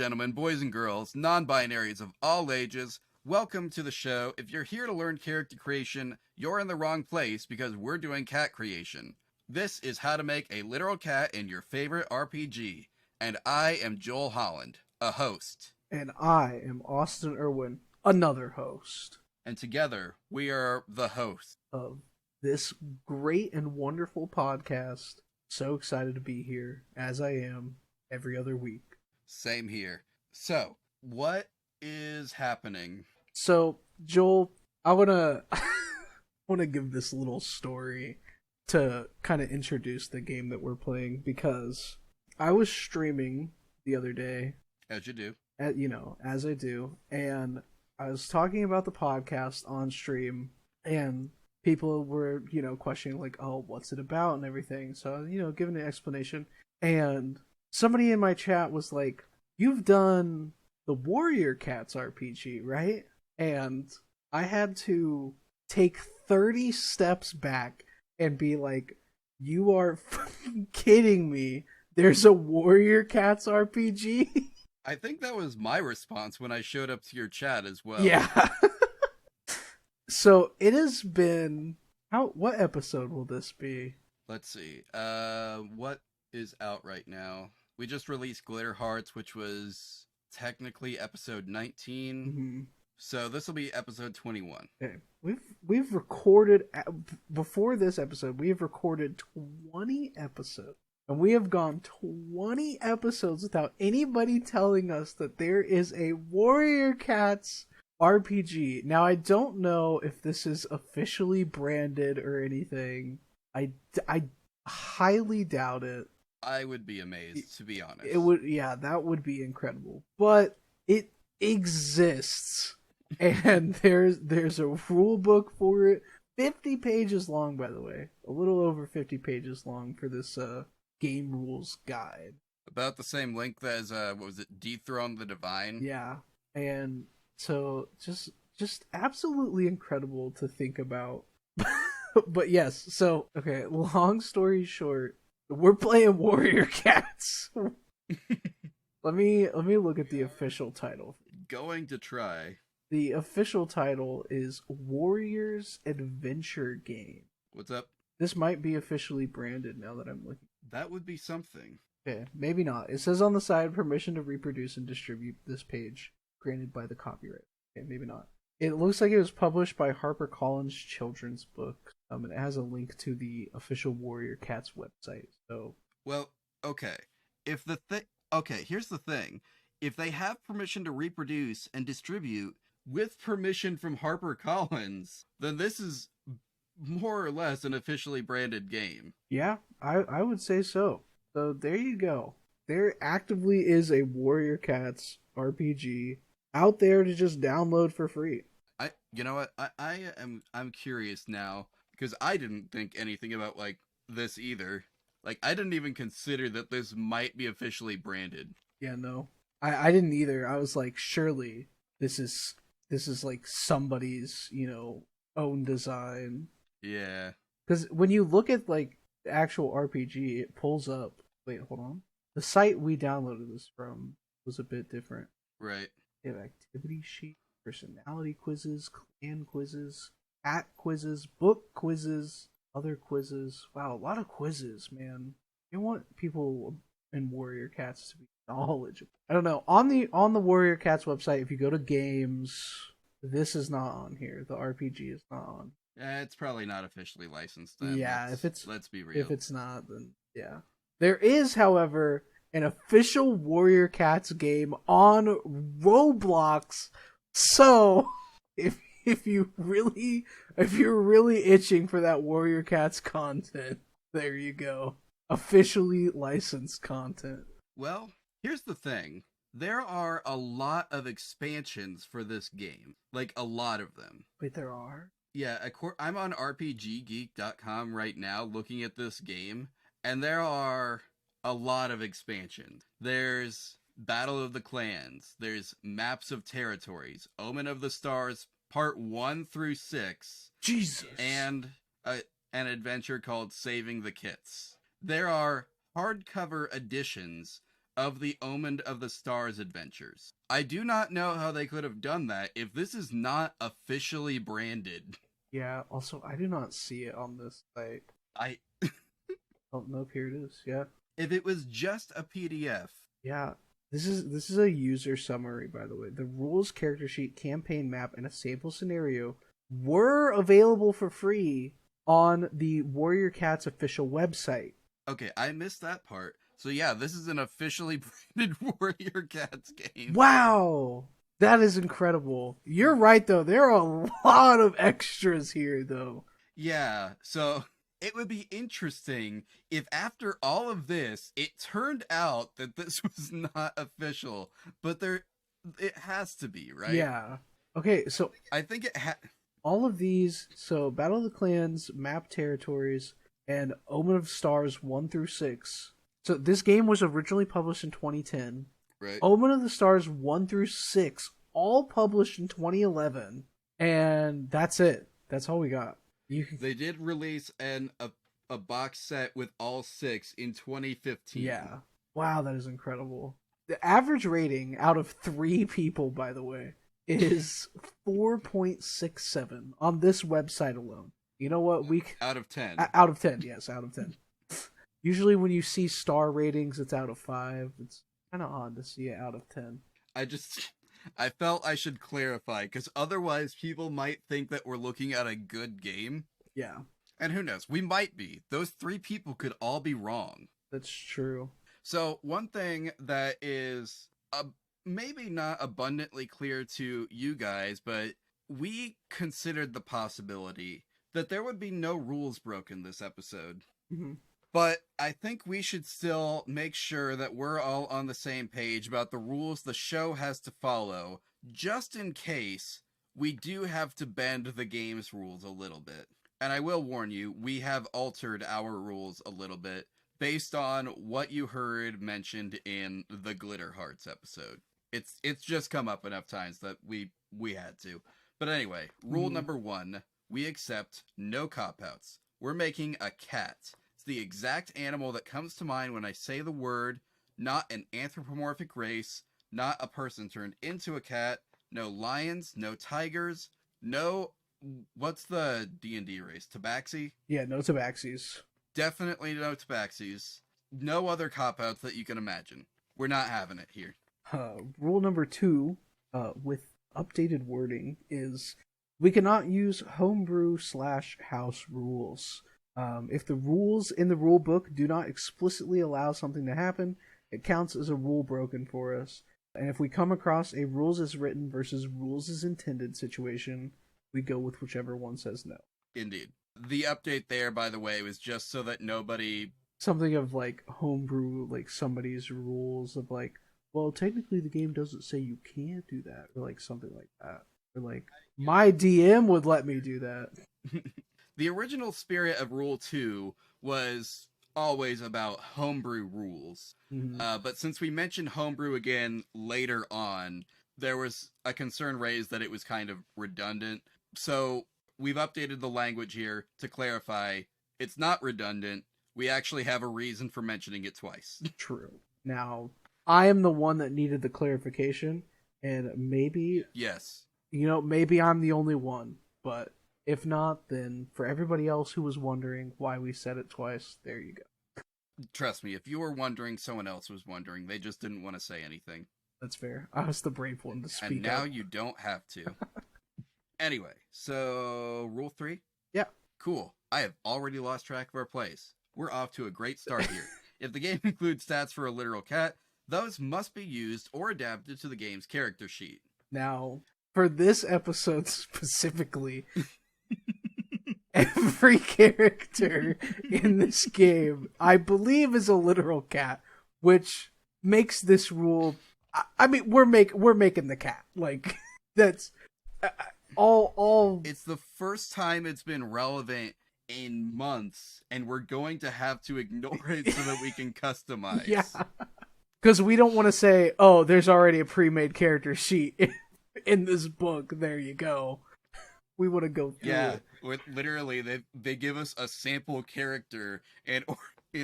gentlemen, boys and girls, non-binaries of all ages, welcome to the show. If you're here to learn character creation, you're in the wrong place because we're doing cat creation. This is how to make a literal cat in your favorite RPG, and I am Joel Holland, a host. And I am Austin Irwin, another host And together, we are the hosts. of this great and wonderful podcast. So excited to be here, as I am every other week. Same here. So, what is happening? So, Joel, I wanna wanna give this little story to kind of introduce the game that we're playing, because I was streaming the other day, As you do. as I do, and I was talking about the podcast on stream, and people were, questioning, like, oh, what's it about and everything. So, giving an explanation. And somebody in my chat was like, you've done the Warrior Cats RPG, right? And I had to take 30 steps back and be like, you are fucking kidding me. There's a Warrior Cats RPG? I think that was my response when I showed up to your chat as well. Yeah. So it has been what episode will this be? Let's see. What is out right now? We just released Glitter Hearts, which was technically episode 19. Mm-hmm. So this will be episode 21. Okay. We've recorded before this episode. We have recorded 20 episodes, and we have gone 20 episodes without anybody telling us that there is a Warrior Cats RPG. Now, I don't know if this is officially branded or anything. I highly doubt it. I would be amazed, to be honest. It would, yeah, that would be incredible. But it exists, and there's a rule book for it. 50 pages long, by the way. A little over 50 pages long for this game rules guide. About the same length as what was it, Dethrone the Divine? Yeah, and so just absolutely incredible to think about. But yes, so okay, long story short, we're playing Warrior Cats. Let me look at the official title. Going to try. The official title is Warriors Adventure Game. What's up? This might be officially branded now that I'm looking. That would be something. Okay, maybe not. It says on the side, permission to reproduce and distribute this page granted by the copyright. Okay, maybe not. It looks like it was published by HarperCollins Children's Book. And it has a link to the official Warrior Cats website. So, well, okay. Okay, here's the thing. If they have permission to reproduce and distribute with permission from HarperCollins, then this is more or less an officially branded game. Yeah, I would say so. So there you go. There actively is a Warrior Cats RPG out there to just download for free. You know what? I'm curious now, because I didn't think anything about like this either. Like, I didn't even consider that this might be officially branded. Yeah, no. I didn't either. I was like, surely this is like somebody's, own design. Yeah. Because when you look at like the actual RPG, it pulls up. Wait, hold on. The site we downloaded this from was a bit different. Right. They have activity sheet, personality quizzes, clan quizzes, cat quizzes, book quizzes, other quizzes. Wow, a lot of quizzes, man. You want people in Warrior Cats to be knowledgeable. I don't know. On the Warrior Cats website, if you go to games, this is not on here. The RPG is not on. Yeah, it's probably not officially licensed then. Yeah, let's be real. If it's not, then yeah. There is, however, an official Warrior Cats game on Roblox. So, if you're really itching for that Warrior Cats content, there you go. Officially licensed content. Well, here's the thing. There are a lot of expansions for this game. Like, a lot of them. Wait, there are? Yeah, I'm on RPGgeek.com right now looking at this game, and there are a lot of expansions. There's Battle of the Clans, there's Maps of Territories, Omen of the Stars Part 1 through 6. Jesus. And an adventure called Saving the Kits. There are hardcover editions of the Omen of the Stars adventures. I do not know how they could have done that if this is not officially branded. Yeah, also, I do not see it on this site. I Oh, nope, here it is. Yeah. If it was just a PDF. Yeah. This is a user summary, by the way. The rules, character sheet, campaign map, and a sample scenario were available for free on the Warrior Cats official website. Okay, I missed that part. So yeah, this is an officially branded Warrior Cats game. Wow! That is incredible. You're right, though. There are a lot of extras here, though. Yeah, so it would be interesting if after all of this, it turned out that this was not official, but it has to be, right? Yeah. Okay, so I think all of these, so Battle of the Clans, Map Territories, and Omen of Stars 1 through 6. So this game was originally published in 2010. right. Omen of the Stars 1 through 6, all published in 2011. And that's it. That's all we got. They did release a box set with all 6 in 2015. Yeah. Wow, that is incredible. The average rating out of 3 people, by the way, is 4.67 on this website alone. You know what? Out of 10. Out of 10, yes, out of 10. Usually when you see star ratings, it's out of 5. It's kind of odd to see it out of 10. I felt I should clarify, because otherwise people might think that we're looking at a good game. Yeah, And who knows? We might be. Those 3 people could all be wrong. that's true. So one thing that is maybe not abundantly clear to you guys, but we considered the possibility that there would be no rules broken this episode. Mm-hmm. But I think we should still make sure that we're all on the same page about the rules the show has to follow, just in case we do have to bend the game's rules a little bit. And I will warn you, we have altered our rules a little bit based on what you heard mentioned in the Glitter Hearts episode. It's just come up enough times that we had to. But anyway, rule number 1, we accept no cop-outs. We're making a cat. It's the exact animal that comes to mind when I say the word, not an anthropomorphic race, not a person turned into a cat, no lions, no tigers, no... What's the D&D race? Tabaxi? Yeah, no tabaxis. Definitely no tabaxis. No other cop-outs that you can imagine. We're not having it here. Rule number 2, with updated wording, is we cannot use homebrew/house rules. If the rules in the rule book do not explicitly allow something to happen, it counts as a rule broken for us. And if we come across a rules as written versus rules as intended situation, we go with whichever one says no. Indeed. The update there, by the way, was just so that nobody... Something of like homebrew, like somebody's rules of like, well, technically the game doesn't say you can't do that, or like something like that. Or like, my DM would let me do that. The original spirit of Rule 2 was always about homebrew rules. Mm-hmm. But since we mentioned homebrew again later on, there was a concern raised that it was kind of redundant. So we've updated the language here to clarify it's not redundant. We actually have a reason for mentioning it twice. True. Now, I am the one that needed the clarification, and maybe, Yes. Maybe I'm the only one, but if not, then for everybody else who was wondering why we said it twice, there you go. Trust me, if you were wondering, someone else was wondering. They just didn't want to say anything. That's fair. I was the brave one to speak And now up. you don't have to. Anyway, so Rule 3? Yeah. Cool. I have already lost track of our plays. We're off to a great start here. If the game includes stats for a literal cat, those must be used or adapted to the game's character sheet. Now, for this episode specifically, every character in this game, I believe, is a literal cat, which makes this rule. I mean, we're making the cat like that's all. It's the first time it's been relevant in months, and we're going to have to ignore it so that we can customize. Yeah, because we don't want to say, "Oh, there's already a pre-made character sheet in this book." There you go. We want to go through it. Literally, they give us a sample character in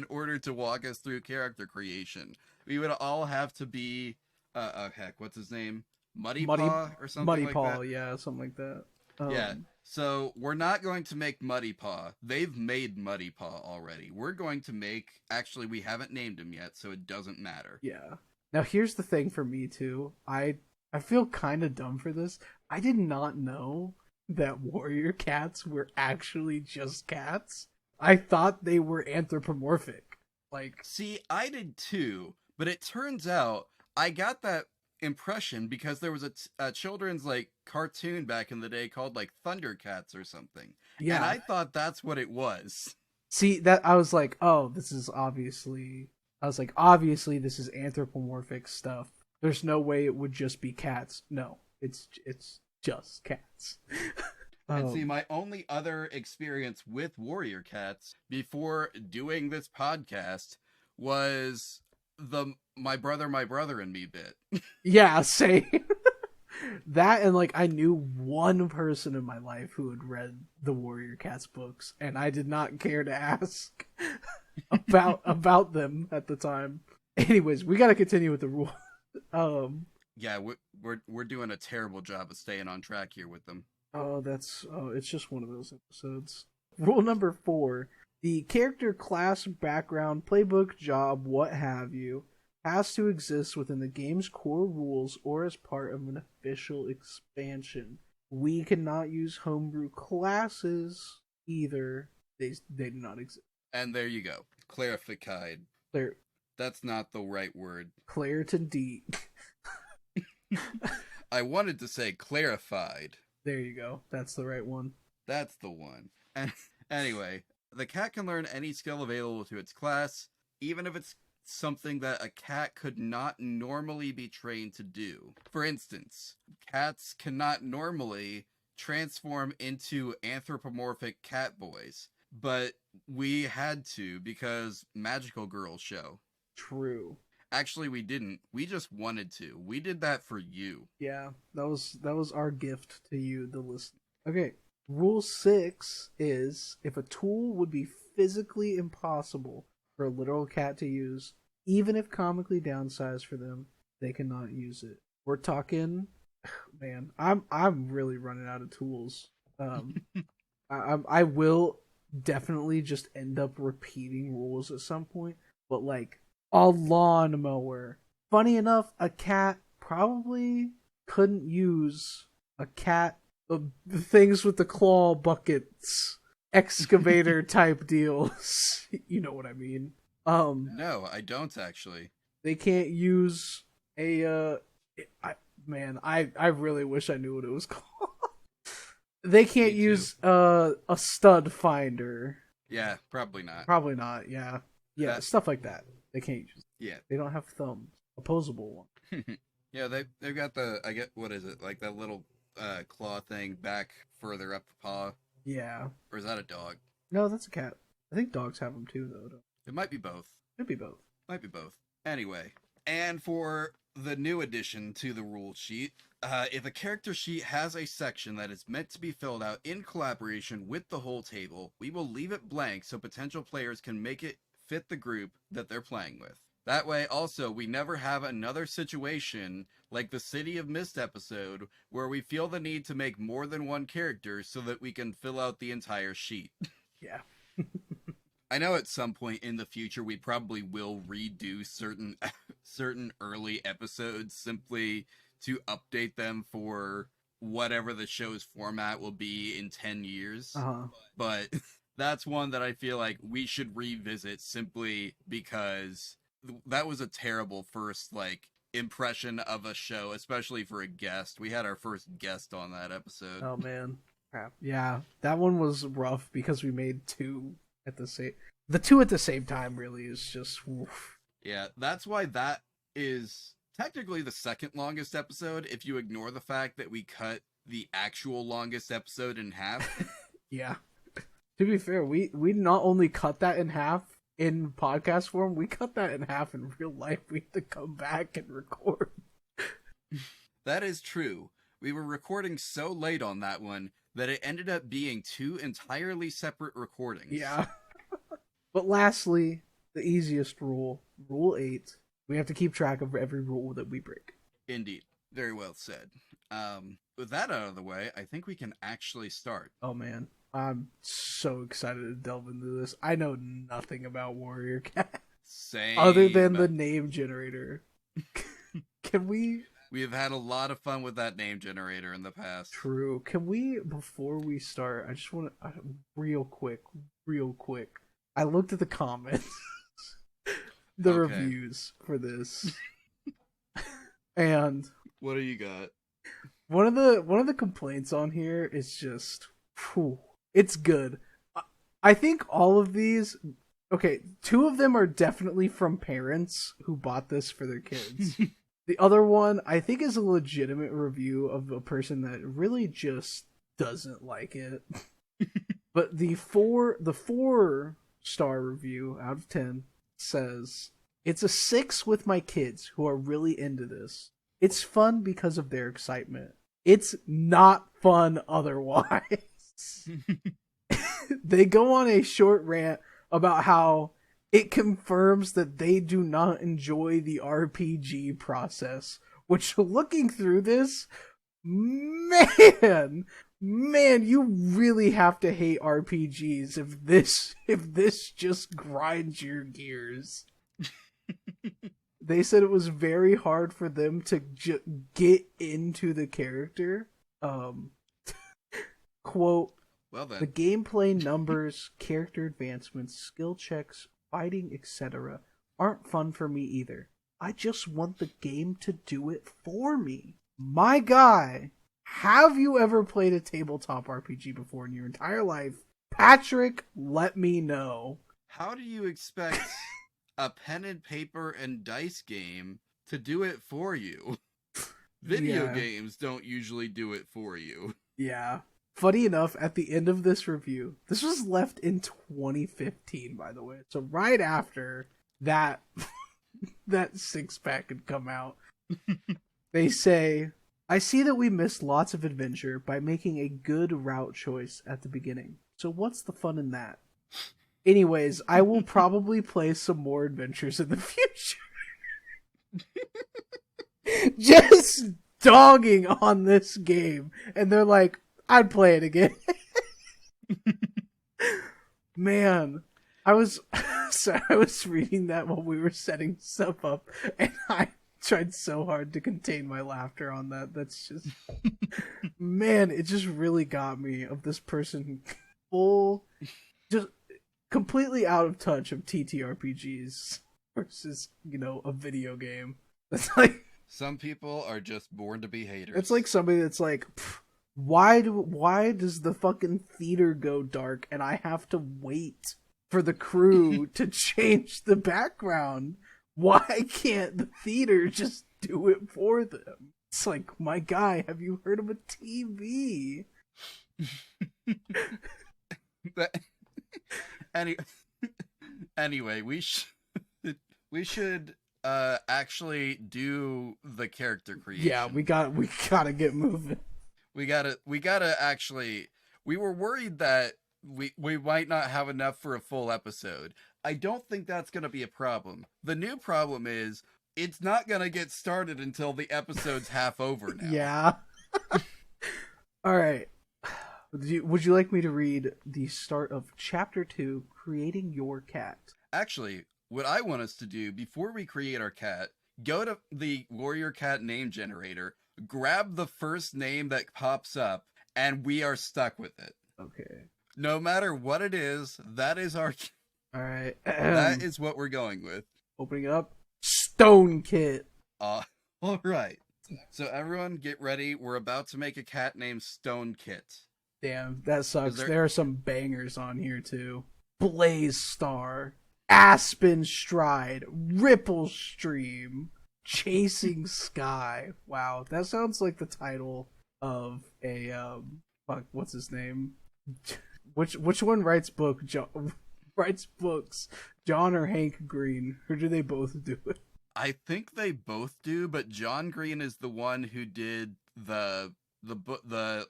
order to walk us through character creation. we would all have to be heck, what's his name? Muddy Muddy Paw or something Muddy like Paw, that. yeah, something like that. Yeah. So we're not going to make Muddy Paw. They've made Muddy Paw already. We're going to make, actually we haven't named him yet, so it doesn't matter. Yeah. Now here's the thing for me too. I feel kind of dumb for this. I did not know that warrior cats were actually just cats. I thought they were anthropomorphic. Like, See, I did too, but it turns out I got that impression because there was a children's like cartoon back in the day called like Thundercats or something. yeah. And I thought that's what it was. See that I was like, oh, this is obviously. I was like, obviously this is anthropomorphic stuff. There's no way it would just be cats. No, it's just cats. And see, my only other experience with warrior cats before doing this podcast was the my brother and me bit. Yeah, same. That and like I knew one person in my life who had read the Warrior Cats books, and I did not care to ask about them at the time. Anyways, we got to continue with the rule. Yeah, we're doing a terrible job of staying on track here with them. It's just one of those episodes. Rule number 4: the character, class, background, playbook, job, what have you, has to exist within the game's core rules or as part of an official expansion. We cannot use homebrew classes either. They do not exist. And there you go. Clarified. That's not the right word. Claritin D. I wanted to say clarified. There you go. That's the right one. That's the one. And anyway, the cat can learn any skill available to its class, even if it's something that a cat could not normally be trained to do. For instance, cats cannot normally transform into anthropomorphic cat boys, but we had to because Magical Girls show. True. Actually, we didn't. We just wanted to. We did that for you. Yeah, that was our gift to you, the listener. Okay, rule 6 is if a tool would be physically impossible for a literal cat to use, even if comically downsized for them, they cannot use it. We're talking, man. I'm really running out of tools. I will definitely just end up repeating rules at some point, but like a lawnmower. Funny enough, a cat probably couldn't use the things with the claw buckets, excavator type deals. You know what I mean? No, I don't actually. They can't use a I really wish I knew what it was called. They can't use a stud finder. Yeah, probably not. Probably not. Yeah, stuff like that. They can't use. Yeah, they don't have thumbs. Opposable one. Yeah, they've got what is it, like that little claw thing back further up the paw? Yeah. Or is that a dog? No, that's a cat. I think dogs have them too, though. It might be both. Could be both. Might be both. Anyway, and for the new addition to the rule sheet, if a character sheet has a section that is meant to be filled out in collaboration with the whole table, we will leave it blank so potential players can make it fit the group that they're playing with. That way, also, we never have another situation like the City of Mist episode where we feel the need to make more than one character so that we can fill out the entire sheet. Yeah. I know at some point in the future we probably will redo certain early episodes simply to update them for whatever the show's format will be in 10 years. But that's one that I feel like we should revisit simply because that was a terrible first impression of a show, especially for a guest. We had our first guest on that episode. Oh man. Crap. Yeah, that one was rough because we made two at the same time really is just oof. Yeah, that's why that is technically the second longest episode if you ignore the fact that we cut the actual longest episode in half. Yeah. To be fair, we not only cut that in half in podcast form, we cut that in half in real life. We had to come back and record. That is true. We were recording so late on that one that it ended up being two entirely separate recordings. Yeah. But lastly, the easiest rule, Rule 8, We have to keep track of every rule that we break. Indeed. Very well said. With that out of the way, I think we can actually start. Oh man, I'm so excited to delve into this. I know nothing about Warrior Cat Same. other than the name generator. Can we? We have had a lot of fun with that name generator in the past. True. Can we, before we start, I just want to, real quick. I looked at the comments, the Okay. reviews for this, and What do you got? one of the complaints on here is just, whew, it's good. I think all of these, okay, 2 of them are definitely from parents who bought this for their kids. The other one, I think, is a legitimate review of a person that really just doesn't like it. But the 4-star review out of 10 says, "It's a 6 with my kids who are really into this. It's fun because of their excitement. It's not fun otherwise." They go on a short rant about how it confirms that they do not enjoy the RPG process, which, looking through this, man, you really have to hate RPGs if this just grinds your gears. They said it was very hard for them to get into the character. Quote, Well then. "The gameplay, numbers, character advancements, skill checks, fighting, etc. aren't fun for me either. I just want the game to do it for me." My guy, have you ever played a tabletop RPG before in your entire life? Patrick, let me know. How do you expect a pen and paper and dice game to do it for you? Video Yeah. games don't usually do it for you. Yeah. Funny enough, at the end of this review, this was left in 2015, by the way. So right after that, that 6-pack had come out, they say, "I see that we missed lots of adventure by making a good route choice at the beginning. So what's the fun in that? Anyways, I will probably play some more adventures in the future." Just dogging on this game. And they're like, "I'd play it again." Man, I was reading that while we were setting stuff up, and I tried so hard to contain my laughter on that. That's just, man, it just really got me, of this person just completely out of touch of TTRPGs versus, a video game. That's like, Some people are just born to be haters. it's like somebody that's like, why does the fucking theater go dark and I have to wait for the crew to change the background? Why can't the theater just do it for them? It's like, my guy, have you heard of a TV? Anyway, we should actually do the character creation. Yeah, we gotta get moving. We gotta actually. We were worried that we might not have enough for a full episode. I don't think that's gonna be a problem. The new problem is it's not gonna get started until the episode's half over now. Yeah. All right. Would you like me to read the start of Chapter 2, Creating Your Cat? Actually, what I want us to do before we create our cat, go to the Warrior Cat name generator, grab the first name that pops up, and we are stuck with it. Okay. No matter what it is, that is our. All right. That is what we're going with. Opening it up. Stone Kit. All right. So everyone, get ready. We're about to make a cat named Stone Kit. Damn, that sucks. Is there- There are some bangers on here too. Blaze Star, Aspen Stride, Ripple Stream, Chasing Sky. Wow, that sounds like the title of a fuck, what's his name? Which one writes books, John or Hank Green? Or do they both do it? I think they both do, but John Green is the one who did the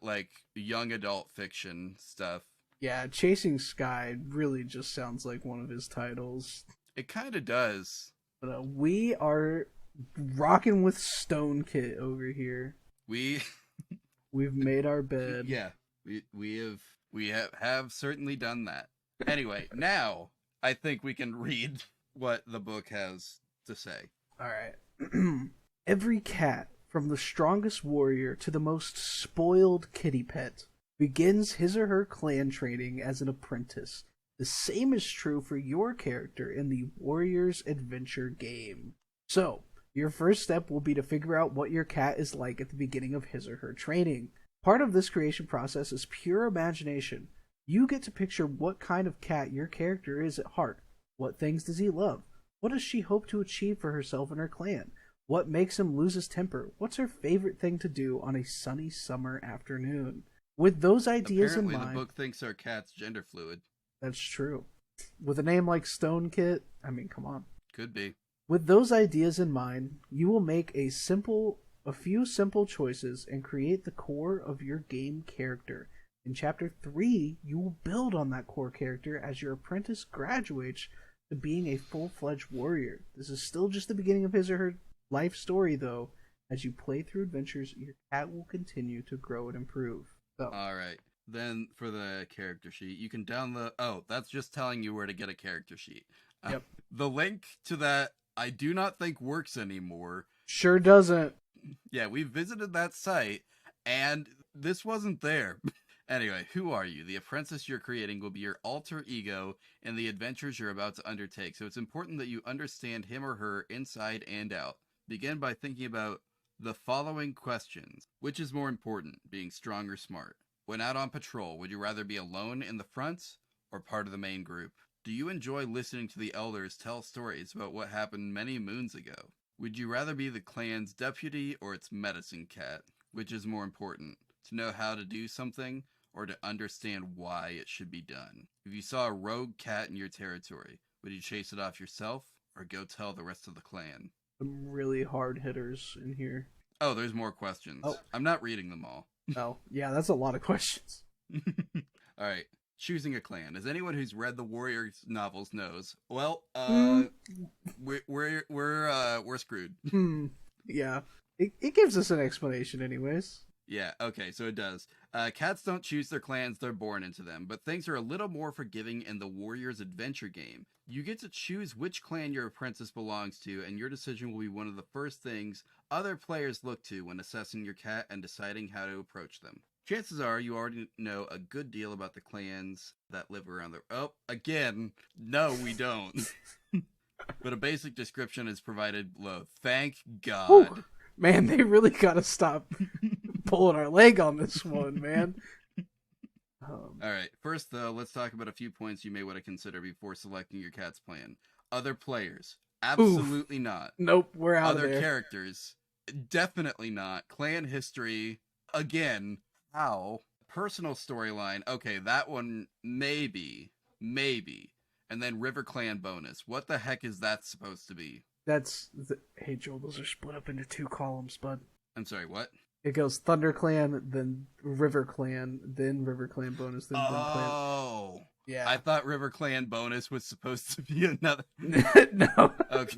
like young adult fiction stuff. Yeah, Chasing Sky really just sounds like one of his titles. It kind of does. But we are rocking with Stone Kit over here. We We've made our bed. yeah, we have certainly done that. Anyway, now I think we can read what the book has to say. All right. Every cat, from the strongest warrior to the most spoiled kitty pet, begins his or her clan training as an apprentice. The same is true for your character in the Warrior's Adventure game. So, your first step will be to figure out what your cat is like at the beginning of his or her training. Part of this creation process is pure imagination. You get to picture what kind of cat your character is at heart. What things does he love? What does she hope to achieve for herself and her clan? What makes him lose his temper? What's her favorite thing to do on a sunny summer afternoon? With those ideas Apparently, in mind, the book thinks our cat's gender fluid. that's true. With a name like Stone Kit, I mean, come on. Could be. With those ideas in mind, you will make a few simple choices and create the core of your game character. In Chapter 3, you will build on that core character as your apprentice graduates to being a full-fledged warrior. This is still just the beginning of his or her life story, though. As you play through adventures, your cat will continue to grow and improve. So, All right. Then for the character sheet, you can download. Oh, that's just telling you where to get a character sheet. Yep. The link to that I do not think works anymore. sure doesn't. Yeah, we visited that site and this wasn't there. Anyway, who are you? The apprentice you're creating will be your alter ego in the adventures you're about to undertake. So it's important that you understand him or her inside and out. Begin by thinking about the following questions. Which is more important, being strong or smart? When out on patrol, would you rather be alone in the front or part of the main group? Do you enjoy listening to the elders tell stories about what happened many moons ago? Would you rather be the clan's deputy or its medicine cat? Which is more important, to know how to do something or to understand why it should be done? If you saw a rogue cat in your territory, would you chase it off yourself or go tell the rest of the clan? Some really hard hitters in here. Oh, there's more questions. Oh. I'm not reading them all. Oh, yeah, that's a lot of questions. All right. Choosing a clan. As anyone who's read the Warriors novels knows, well, we're screwed. Yeah. It gives us an explanation anyways. Yeah, okay, so it does. Cats don't choose their clans, they're born into them, but things are a little more forgiving in the Warriors Adventure game. You get to choose which clan your apprentice belongs to, and your decision will be one of the first things other players look to when assessing your cat and deciding how to approach them. Chances are you already know a good deal about the clans that live around the... Oh, again, no, we don't. But a basic description is provided below. Thank God. Whew. Man, they really gotta stop pulling our leg on this one, man. All right. First, though, let's talk about a few points you may want to consider before selecting your cat's plan. Other players. Absolutely not. Nope, we're out Other of there. characters. Definitely not. Clan history. Again. How? Personal storyline. Okay, that one maybe. Maybe. And then River Clan bonus. What the heck is that supposed to be? Hey Joel, those are split up into 2 columns, bud. I'm sorry, what? It goes Thunder Clan, then River Clan, then River Clan bonus, then Wind Clan. Oh. Yeah. I thought River Clan bonus was supposed to be another. No. Okay.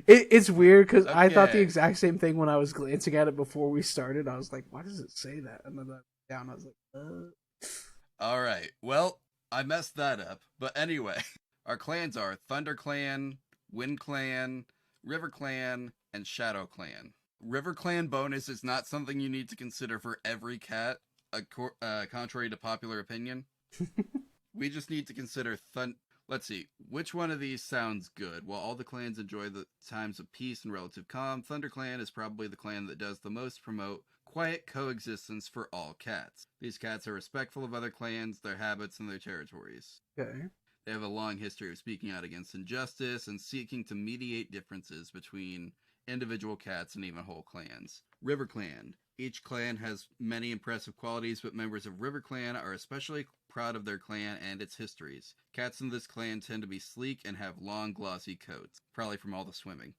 It's weird because I thought the Okay. exact same thing when I was glancing at it before we started. I was like, why does it say that? And then down, I was like, All right. Well, I messed that up. But anyway, our clans are Thunder Clan, Wind Clan, River Clan, and Shadow Clan. River Clan bonus is not something you need to consider for every cat, contrary to popular opinion. We just need to consider Let's see, which one of these sounds good? While all the clans enjoy the times of peace and relative calm, Thunder Clan is probably the clan that does the most to promote quiet coexistence for all cats. These cats are respectful of other clans, their habits, and their territories. okay. They have a long history of speaking out against injustice and seeking to mediate differences between individual cats and even whole clans. River Clan. Each clan has many impressive qualities, but members of River Clan are especially proud of their clan and its histories. Cats in this clan tend to be sleek and have long, glossy coats, probably from all the swimming.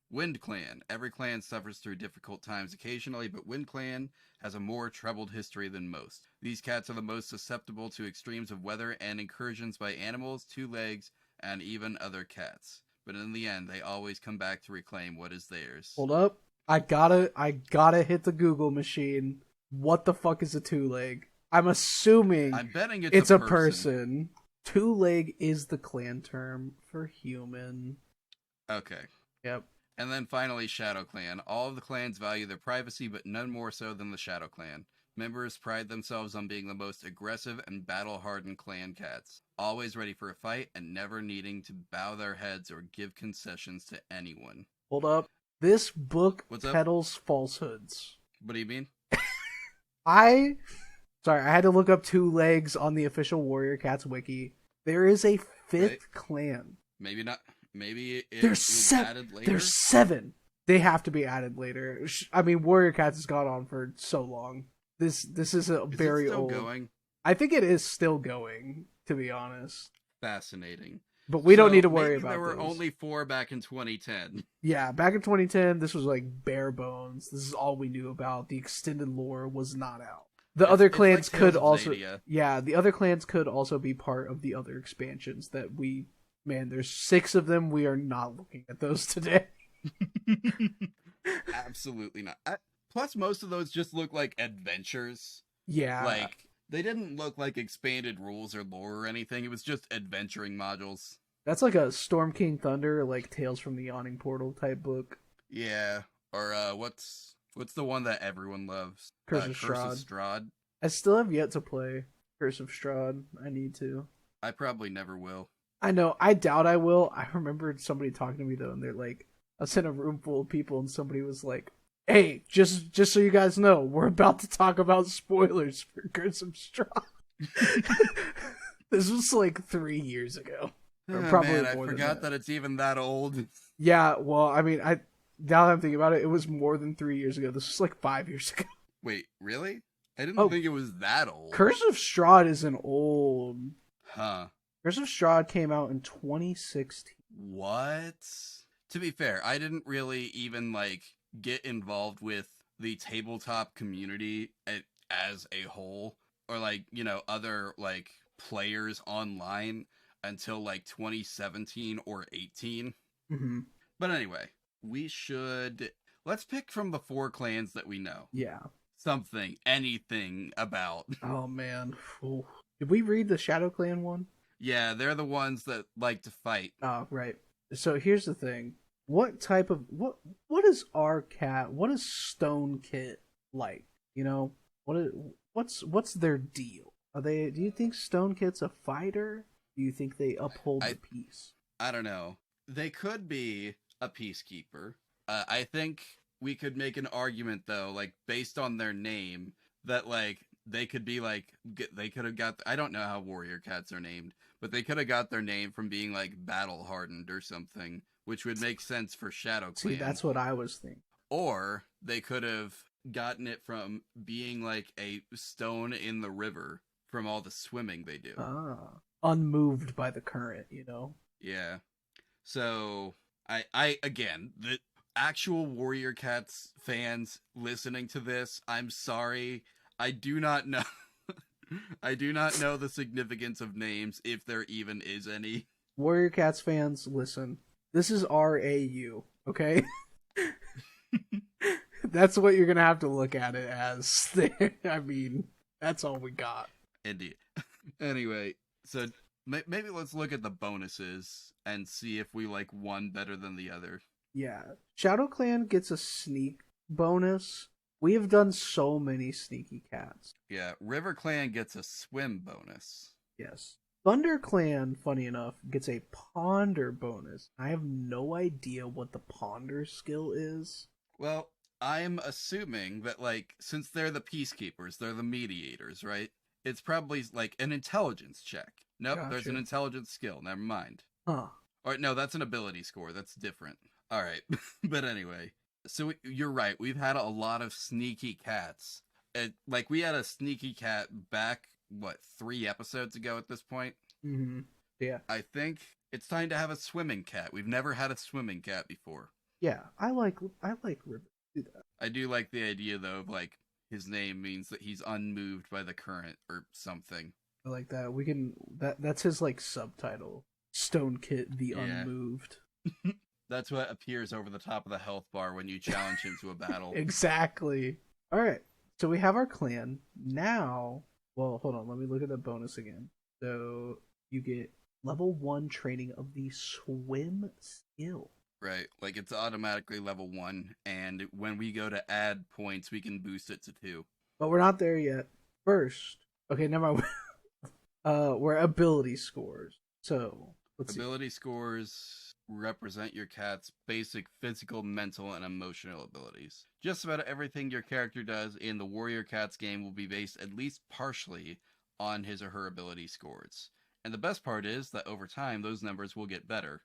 Wind Clan. Every clan suffers through difficult times occasionally, but Wind Clan has a more troubled history than most. These cats are the most susceptible to extremes of weather and incursions by animals, two legs, and even other cats. but in the end, they always come back to reclaim what is theirs. Hold up. I gotta hit the Google machine. What the fuck is a two-leg? I'm assuming I'm betting it's a person. Two-leg is the clan term for human. Okay. Yep. And then finally, Shadow Clan. All of the clans value their privacy, but none more so than the Shadow Clan. Members pride themselves on being the most aggressive and battle-hardened clan cats, always ready for a fight and never needing to bow their heads or give concessions to anyone. Hold up. This book What's up? peddles falsehoods. What do you mean? I had to look up two legs on the official Warrior Cats wiki. There is a fifth clan. Maybe not. Maybe it There's was added later. There's 7. They have to be added later. I mean, Warrior Cats has gone on for so long. This is a very it still old. Going? I think it is still going, to be honest. Fascinating. But we don't need to worry about there were those. only 4 back in 2010. Yeah, back in 2010, this was like bare bones. This is all we knew about. The extended lore was not out. The other clans like could Tales of also, Xadia. yeah, the other clans could also be part of the other expansions that we, man, there's 6 of them. We are not looking at those today. Absolutely not. Plus, most of those just look like adventures. Yeah, Like, they didn't look like expanded rules or lore or anything. It was just adventuring modules. that's like a Storm King Thunder, like Tales from the Yawning Portal type book. Yeah. Or, what's the one that everyone loves? Curse of Strahd. Strahd. I still have yet to play Curse of Strahd. I need to. I probably never will. I know. I doubt I will. I remembered somebody talking to me though, and they're like, I was in a room full of people, and somebody was like, "Hey, just so you guys know, we're about to talk about spoilers for Curse of Strahd." This was like 3 years ago. Or probably Man, I more than forgot that it's even that old. Yeah, well, I mean, now that I'm thinking about it, it was more than 3 years ago. This was like 5 years ago. Wait, really? I didn't Oh. think it was that old. Curse of Strahd is an old. Huh. Curse of Strahd came out in 2016. What? To be fair, I didn't really even like get involved with the tabletop community as a whole, or like, you know, other like players online until like 2017 or 18. Mm-hmm. But anyway, let's pick from the 4 clans that we know. Yeah. Anything about. Oh man. Ooh. Did we read the Shadow Clan one? Yeah, they're the ones that like to fight. Oh, right. So here's the thing. What type of what is our cat? What is Stone Kit like? You know, what's their deal? Do you think Stone Kit's a fighter? Do you think they uphold the peace? I don't know. They could be a peacekeeper. I think we could make an argument though, like based on their name, that like they could be like they could have got. I don't know how warrior cats are named, but they could have got their name from being like battle hardened or something, which would make sense for Shadow Clan. See, that's what I was thinking. Or they could have gotten it from being like a stone in the river from all the swimming they do. Unmoved by the current, you know. Yeah. So I again, the actual Warrior Cats fans listening to this, I'm sorry. I do not know. I do not know the significance of names, if there even is any. Warrior Cats fans, listen. This is RAU, okay? That's what you're gonna have to look at it as. I mean, that's all we got. Indeed. Anyway, so maybe let's look at the bonuses and see if we like one better than the other. Yeah. Shadow Clan gets a sneak bonus. We have done so many sneaky cats. Yeah, River Clan gets a swim bonus. Yes. Thunder Clan, funny enough, gets a ponder bonus. I have no idea what the ponder skill is. Well, I'm assuming that, like, since they're the peacekeepers, they're the mediators, right? It's probably, like, an intelligence check. Nope, Gotcha. There's an intelligence skill. Never mind. Huh. Or, no, that's an ability score. That's different. Alright. But anyway. So, you're right. We've had a lot of sneaky cats. Like, we had a sneaky cat back, 3 episodes ago at this point? Mm-hmm. Yeah. I think it's time to have a swimming cat. We've never had a swimming cat before. Yeah, I like River. Do that. I do like the idea though of like his name means that he's unmoved by the current or something. I like that. We can that's his like subtitle. Stone Kit the Yeah. Unmoved. That's what appears over the top of the health bar when you challenge him to a battle. Exactly. All right. So we have our clan. Now, well, hold on. Let me look at the bonus again. So you get level 1 training of the swim skill. Right, like it's automatically level 1, and when we go to add points, we can boost it to 2. But we're not there yet. First, okay, never mind. We're ability scores. So let's see. Ability scores represent your cat's basic physical, mental, and emotional abilities. Just about everything your character does in the Warrior Cats game will be based at least partially on his or her ability scores. And the best part is that over time, those numbers will get better.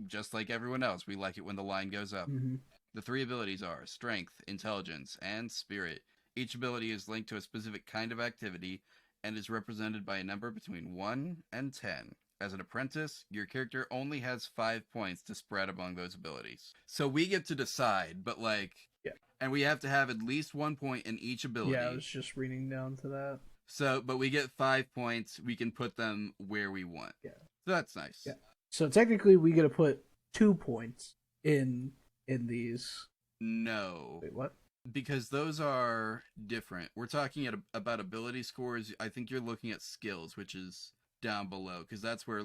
Just like everyone else, we like it when the line goes up. Mm-hmm. The 3 abilities are Strength, Intelligence, and Spirit. Each ability is linked to a specific kind of activity and is represented by a number between 1 and 10. As an apprentice, your character only has 5 points to spread among those abilities. So we get to decide, but yeah. And we have to have at least 1 point in each ability. Yeah, I was just reading down to that. So, but we get 5 points. We can put them where we want. Yeah. So that's nice. Yeah. So technically, we get to put 2 points in these. No. Wait, what? Because those are different. We're talking about ability scores. I think you're looking at skills, which is down below, because that's where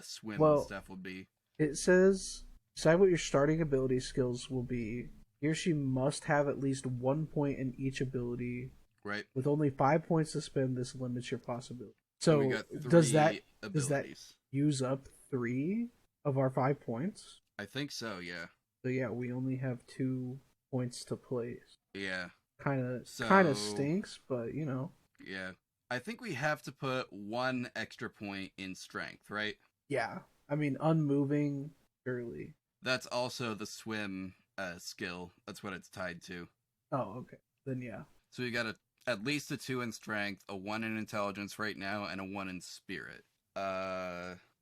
swim and stuff will be. It says decide what your starting ability skills will be. He or she must have at least 1 point in each ability. Right. With only 5 points to spend, this limits your possibility. So we got does that abilities. Use up 3 of our 5 points? I think so. Yeah. So yeah, we only have 2 points to place. Yeah. Kind of stinks, but you know. Yeah. I think we have to put 1 extra point in strength, right? Yeah. I mean, unmoving, surely. That's also the swim skill. That's what it's tied to. Oh, okay. Then yeah. So we got at least a 2 in strength, a 1 in intelligence right now, and a 1 in spirit.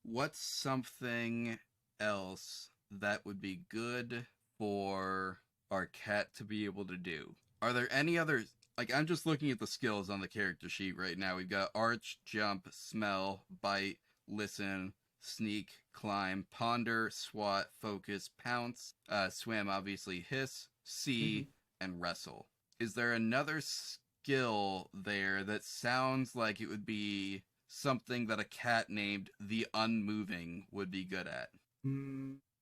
What's something else that would be good for our cat to be able to do? Are there any other, I'm just looking at the skills on the character sheet right now. We've got arch, jump, smell, bite, listen, sneak, climb, ponder, swat, focus, pounce, swim, obviously, hiss, see, and wrestle. Is there another skill there that sounds like it would be something that a cat named the Unmoving would be good at?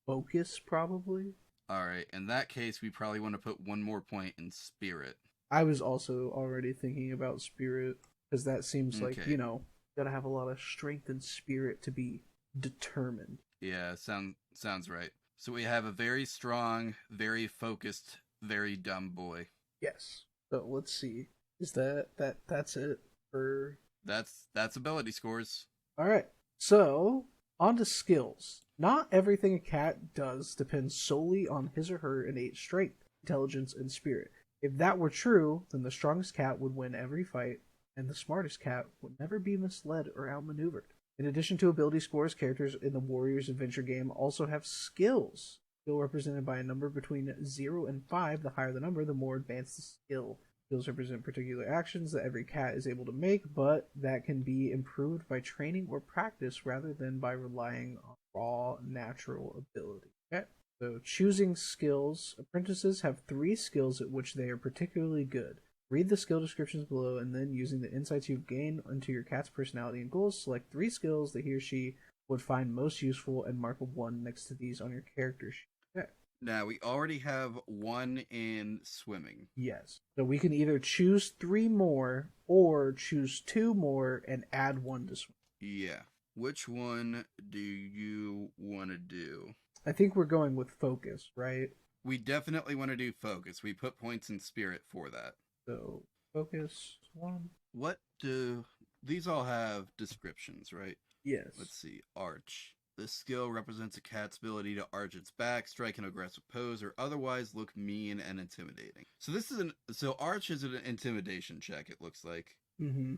Focus, probably. Alright, in that case, we probably want to put 1 more point in spirit. I was also already thinking about spirit, because that seems like, gotta have a lot of strength and spirit to be determined. Yeah, sounds right. So we have a very strong, very focused, very dumb boy. Yes. So let's see. Is that's it for... That's ability scores. Alright. So, on to skills. Not everything a cat does depends solely on his or her innate strength, intelligence, and spirit. If that were true, then the strongest cat would win every fight, and the smartest cat would never be misled or outmaneuvered. In addition to ability scores, characters in the Warriors Adventure game also have skills. Skill represented by a number between 0 and 5. The higher the number, the more advanced the skill. Skills represent particular actions that every cat is able to make, but that can be improved by training or practice rather than by relying on raw natural ability. Okay. So choosing skills. Apprentices have 3 skills at which they are particularly good. Read the skill descriptions below, and then using the insights you've gained into your cat's personality and goals, select 3 skills that he or she would find most useful and mark a 1 next to these on your character sheet. Okay. Now, we already have 1 in swimming. Yes. So we can either choose 3 more, or choose 2 more and add 1 to swim. Yeah. Which one do you want to do? I think we're going with focus, right? We definitely want to do focus. We put points in spirit for that. So, focus 1. What do... These all have descriptions, right? Yes. Let's see. Arch. This skill represents a cat's ability to arch its back, strike an aggressive pose, or otherwise look mean and intimidating. So this is so arch is an intimidation check, it looks like. Mm-hmm.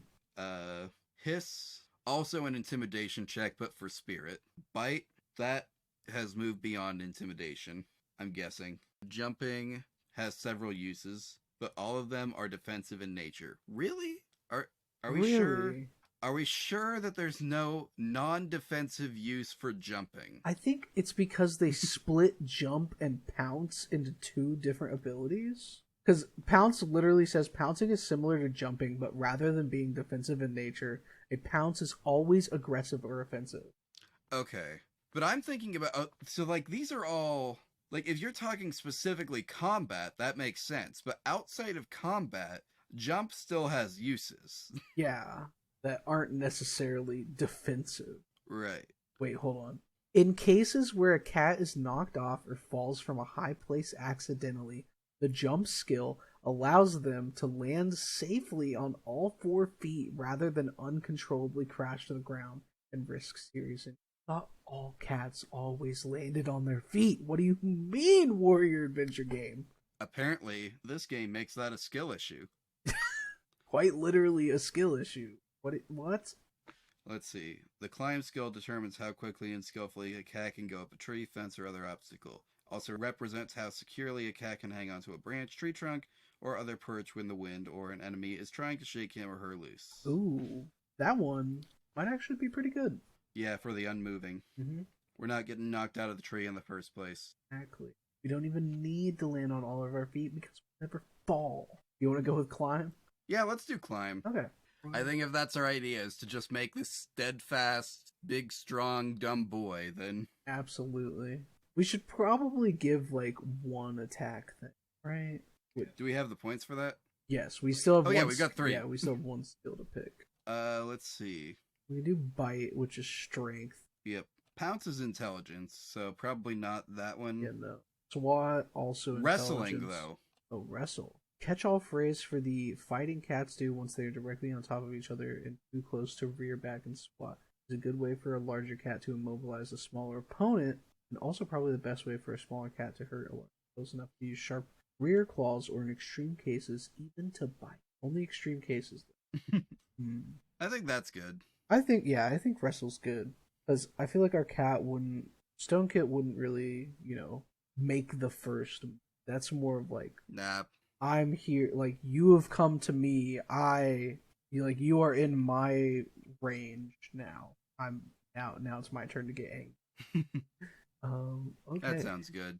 Hiss, also an intimidation check, but for spirit. Bite, that has moved beyond intimidation, I'm guessing. Jumping has several uses, but all of them are defensive in nature. Really? Are we sure? Are we sure that there's no non-defensive use for jumping? I think it's because they split jump and pounce into two different abilities. Because pounce literally says pouncing is similar to jumping, but rather than being defensive in nature, a pounce is always aggressive or offensive. Okay. But I'm thinking about so like these are all like if you're talking specifically combat, that makes sense. But outside of combat, jump still has uses. Yeah, that aren't necessarily defensive. Right. Wait, hold on. In cases where a cat is knocked off or falls from a high place accidentally, the jump skill allows them to land safely on all 4 feet rather than uncontrollably crash to the ground and risk serious injury. Not all cats always landed on their feet. What do you mean, Warrior Adventure game? Apparently, this game makes that a skill issue. Quite literally a skill issue. What? Let's see. The climb skill determines how quickly and skillfully a cat can go up a tree, fence, or other obstacle. Also represents how securely a cat can hang onto a branch, tree trunk, or other perch when the wind or an enemy is trying to shake him or her loose. Ooh, that one might actually be pretty good. Yeah, for the unmoving. Mm-hmm. We're not getting knocked out of the tree in the first place. Exactly. We don't even need to land on all of our feet because we never fall. You want to go with climb? Yeah, let's do climb. Okay. I think if that's our idea is to just make this steadfast, big, strong, dumb boy, then Absolutely. We should probably give like one attack thing, right? do we have the points for that? Yes, we still have. Oh, yeah, we got 3. Yeah, we still have one skill to pick. Let's see. We can do bite, which is strength. Yep. Pounce is intelligence, so probably not that one. Yeah, no. SWAT also Wrestling, intelligence. though. Oh, wrestle. Catch-all phrase for the fighting cats do once they are directly on top of each other and too close to rear back and squat. It's a good way for a larger cat to immobilize a smaller opponent, and also probably the best way for a smaller cat to hurt a large close enough to use sharp rear claws or in extreme cases even to bite. Only extreme cases though. I think that's good. I think wrestle's good. Because I feel like our cat wouldn't Stone Kit wouldn't really, make the first. That's more of like Nah. I'm here, like you have come to me. You are in my range now. Now it's my turn to get angry. Okay. That sounds good.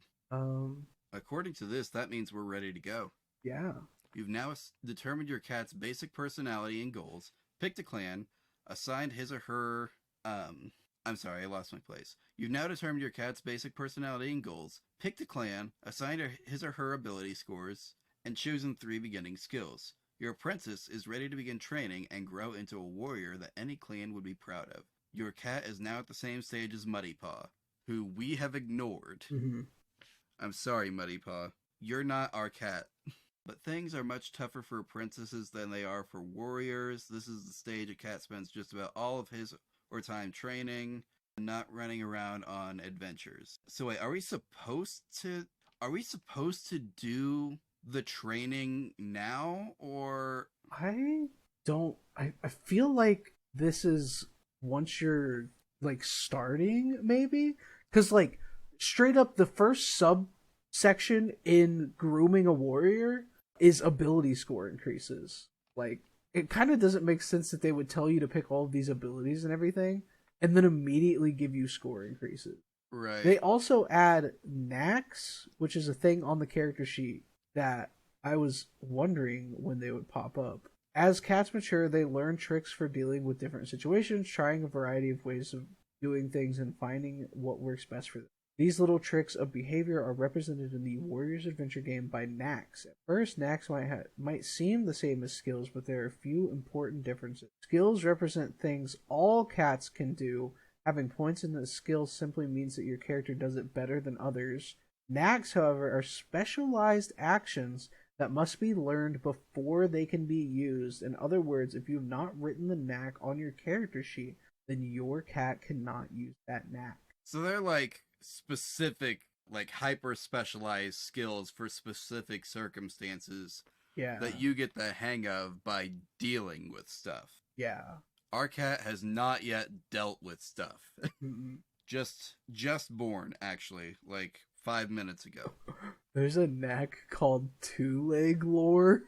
According to this, that means we're ready to go. Yeah. You've now determined your cat's basic personality and goals, picked a clan, assigned his or her, I'm sorry, I lost my place. You've now determined your cat's basic personality and goals, picked a clan, assigned his or her ability scores, and chosen 3 beginning skills. Your apprentice is ready to begin training and grow into a warrior that any clan would be proud of. Your cat is now at the same stage as Muddy Paw, who we have ignored. Mm-hmm. I'm sorry, Muddy Paw. You're not our cat. But things are much tougher for apprentices than they are for warriors. This is the stage a cat spends just about all of his or time training and not running around on adventures. So wait, are we supposed to do the training now, or I feel like this is once you're like starting, maybe, because like straight up the first subsection in grooming a warrior is ability score increases. Like it kind of doesn't make sense that they would tell you to pick all of these abilities and everything and then immediately give you score increases. right? They also add knacks, which is a thing on the character sheet that I was wondering when they would pop up. As cats mature, they learn tricks for dealing with different situations, trying a variety of ways of doing things, and finding what works best for them. These little tricks of behavior are represented in the Warrior's Adventure game by knacks. At first, knacks might seem the same as skills, but there are a few important differences. Skills represent things all cats can do. Having points in the skill simply means that your character does it better than others. Knacks, however, are specialized actions that must be learned before they can be used. In other words, if you've not written the knack on your character sheet, then your cat cannot use that knack. So they're like specific, like hyper specialized skills for specific circumstances Yeah. that you get the hang of by dealing with stuff. Yeah. Our cat has not yet dealt with stuff. Mm-mm. just born, actually, like 5 minutes ago. There's a knack called two-leg lore.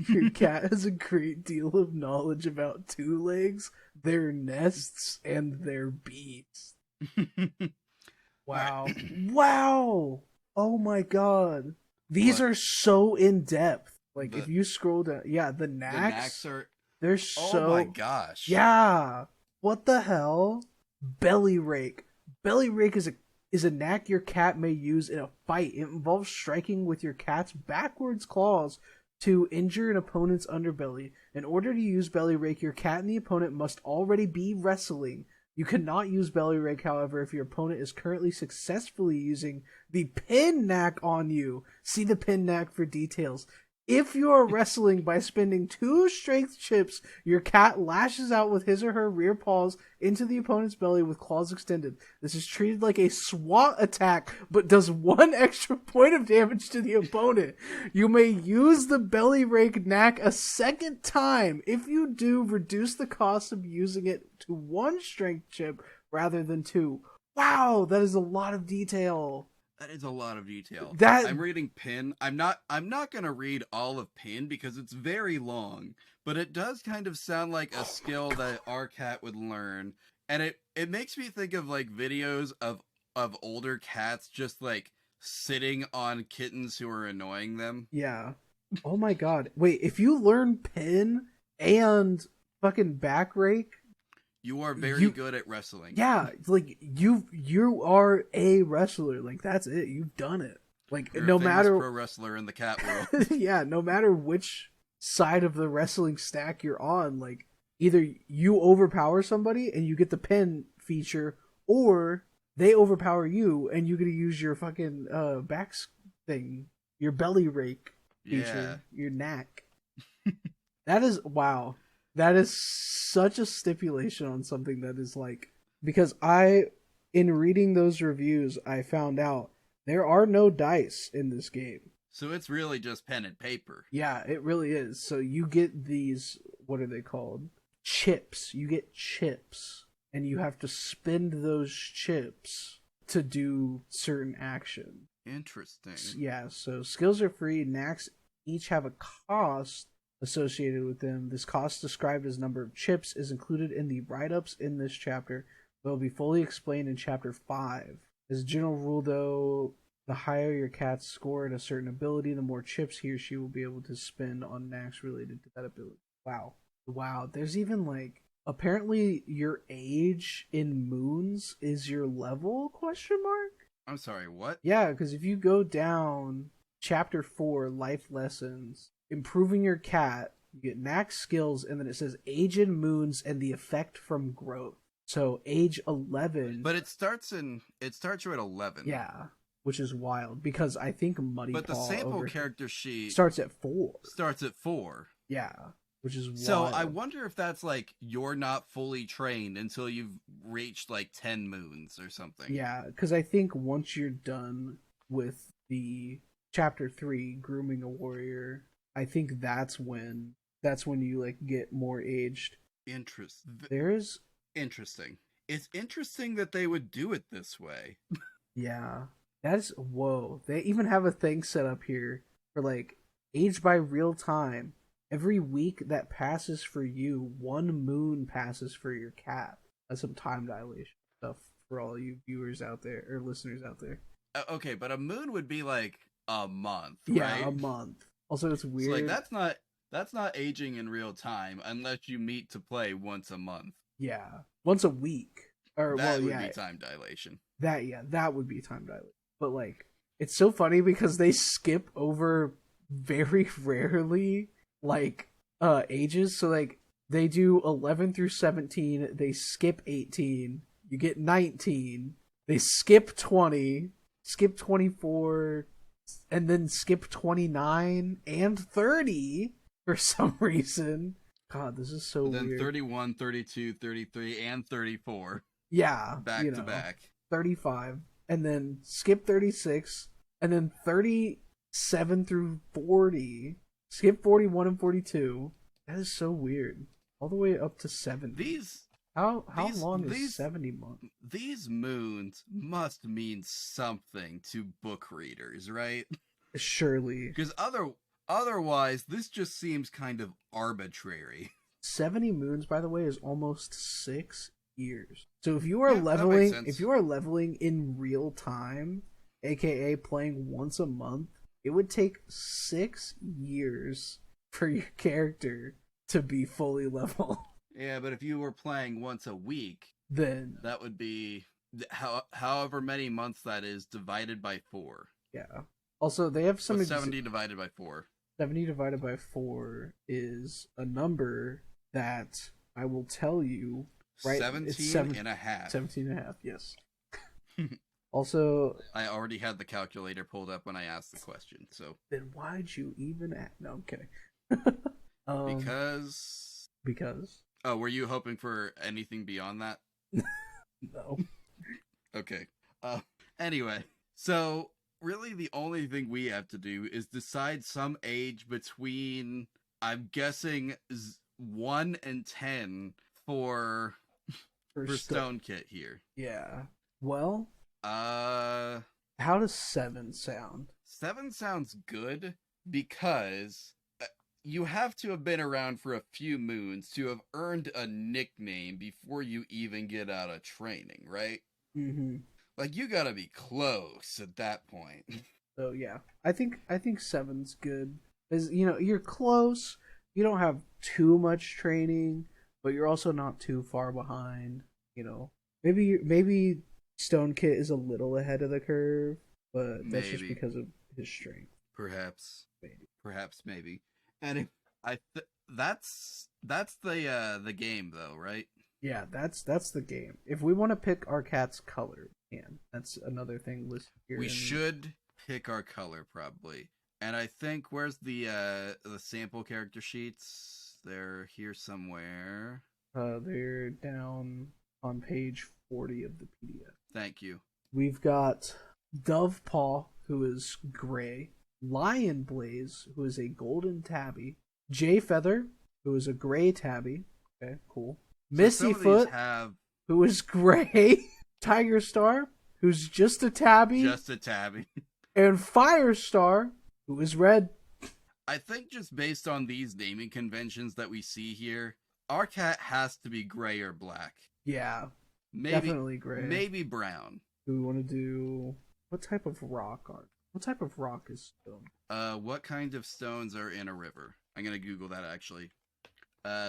Your cat has a great deal of knowledge about two legs, their nests, and their beats. All right. Wow. Wow. Oh my god. These What? are so in depth. Like if The you scroll down, yeah, the the knacks, knacks are. they're Oh my so gosh. yeah. What the hell? Belly rake. Belly rake is a knack your cat may use in a fight. It involves striking with your cat's backwards claws to injure an opponent's underbelly. In order to use belly rake, your cat and the opponent must already be wrestling. You cannot use belly rake, however, if your opponent is currently successfully using the pin knack on you. See the pin knack for details. If you are wrestling by spending 2 strength chips, your cat lashes out with his or her rear paws into the opponent's belly with claws extended. This is treated like a SWAT attack, but does 1 extra point of damage to the opponent. You may use the belly rake knack a second time. If you do, reduce the cost of using it to 1 strength chip rather than 2. Wow, that is a lot of detail. That is a lot of detail. That I'm reading Pin. I'm not gonna read all of Pin because it's very long, but it does kind of sound like a skill that our cat would learn. And it makes me think of like videos of older cats just like sitting on kittens who are annoying them. yeah. Oh my god. Wait, if you learn pin and fucking back rake, You are very You- good at wrestling. yeah, like you are a wrestler. Like that's it. You've done it. Like You're a no famous matter pro wrestler in the cat world. yeah, no matter which side of the wrestling stack you're on, like either you overpower somebody and you get the pin feature, or they overpower you and you get to use your fucking back thing, your belly rake feature, your knack. That is wow. That is such a stipulation on something that is like, because in reading those reviews, I found out there are no dice in this game. So it's really just pen and paper. Yeah, it really is. So you get these, what are they called? Chips. You get chips, and you have to spend those chips to do certain action. Interesting. Yeah, so skills are free. Knacks each have a cost associated with them. This cost, described as number of chips, is included in the write-ups in this chapter, but will be fully explained in chapter 5. As a general rule, though, the higher your cat's score at a certain ability, the more chips he or she will be able to spend on knacks related to that ability. Wow. Wow, there's even like, apparently your age in moons is your level, question mark? I'm sorry, what? Yeah, because if you go down chapter 4, life lessons, improving your cat, you get knack skills, and then it says age in moons and the effect from growth. So age 11. But it starts you at 11. Yeah, which is wild because I think Muddy But the Paw sample over character sheet starts at 4. starts at 4. Yeah, which is wild. So I wonder if that's like you're not fully trained until you've reached like 10 moons or something. Yeah, because I think once you're done with the chapter 3, grooming a warrior, I think that's when you like get more aged. Interesting. It's interesting that they would do it this way. Yeah, that's whoa. They even have a thing set up here for like age by real time. Every week that passes for you, 1 moon passes for your cat. That's some time dilation stuff for all you viewers out there or listeners out there. Okay, but a moon would be like a month, Yeah, right? a month. Also, it's weird. So like that's not aging in real time unless you meet to play once a month. Yeah, once a week. Or That well, would yeah, be time dilation. that would be time dilation. But like, it's so funny because they skip over very rarely like ages. So like they do 11 through 17, they skip 18, you get 19, they skip 20, skip 24, and then skip 29 and 30 for some reason. God, this is so Then weird. 31, 32, 33, and 34 Yeah, back to back. 35, and then skip 36, and then 37 through 40, skip 41 and 42. That is so weird. All the way up to 70. How long is 70 months? These moons must mean something to book readers, right? Surely. Because Otherwise, this just seems kind of arbitrary. 70 moons, by the way, is almost 6 years. So if you are Yeah, that makes leveling, sense. if you are leveling in real time, aka playing once a month, it would take 6 years for your character to be fully level. Yeah, but if you were playing once a week, Then that would be however many months that is divided by 4. yeah. Also, they have some So 70 divided by 4. 70 divided by 4 is a number that I will tell you. Right, 17 and a half. 17 and a half, yes. Also, I already had the calculator pulled up when I asked the question, so. then why'd you even ask? No, I'm kidding. Because Oh, were you hoping for anything beyond that? no. Okay. Anyway, so really the only thing we have to do is decide some age between, I'm guessing, 1 and 10 for Stone Kit here. Yeah. Well, Uh, how does 7 sound? 7 sounds good because you have to have been around for a few moons to have earned a nickname before you even get out of training, right? Mm-hmm. Like, you gotta be close at that point. So yeah, I think 7's good. Is, you know, you're close. You don't have too much training, but you're also not too far behind. You know, maybe Stone Kit is a little ahead of the curve, but that's just Maybe. because of his strength. Perhaps. Maybe. Perhaps, maybe. And that's the game, though, right? Yeah, that's the game. If we want to pick our cat's color, we can. That's another thing listed here. We should pick our color, probably. And I think, where's the sample character sheets? They're here somewhere. They're down on page 40 of the PDF. Thank you. We've got Dove Paw, who is gray. Lion Blaze, who is a golden tabby. Jay Feather, who is a gray tabby. Okay, cool. Misty Foot, have who is gray. Tiger Star, who's just a tabby. just a tabby. And Firestar, who is red. I think just based on these naming conventions that we see here, our cat has to be gray or black. Yeah, Maybe definitely gray. maybe brown. Do we want to do... What type of rock is stone? What kind of stones are in a river? I'm gonna Google that actually.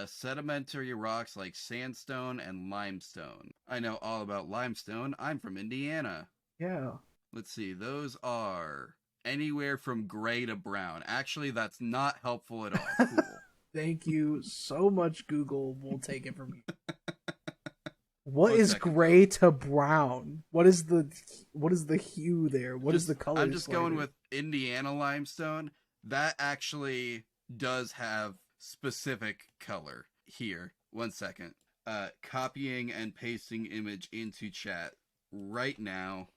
Sedimentary rocks like sandstone and limestone. I know all about limestone. I'm from Indiana. Yeah. Let's see. Those are anywhere from gray to brown. Actually, that's not helpful at all. Cool. Thank you so much, Google. We'll take it from you. What One is second, gray to brown? What is the hue there? What is the color? I'm just going slider? with Indiana limestone. That actually does have specific color here. 1 second. Copying and pasting image into chat right now.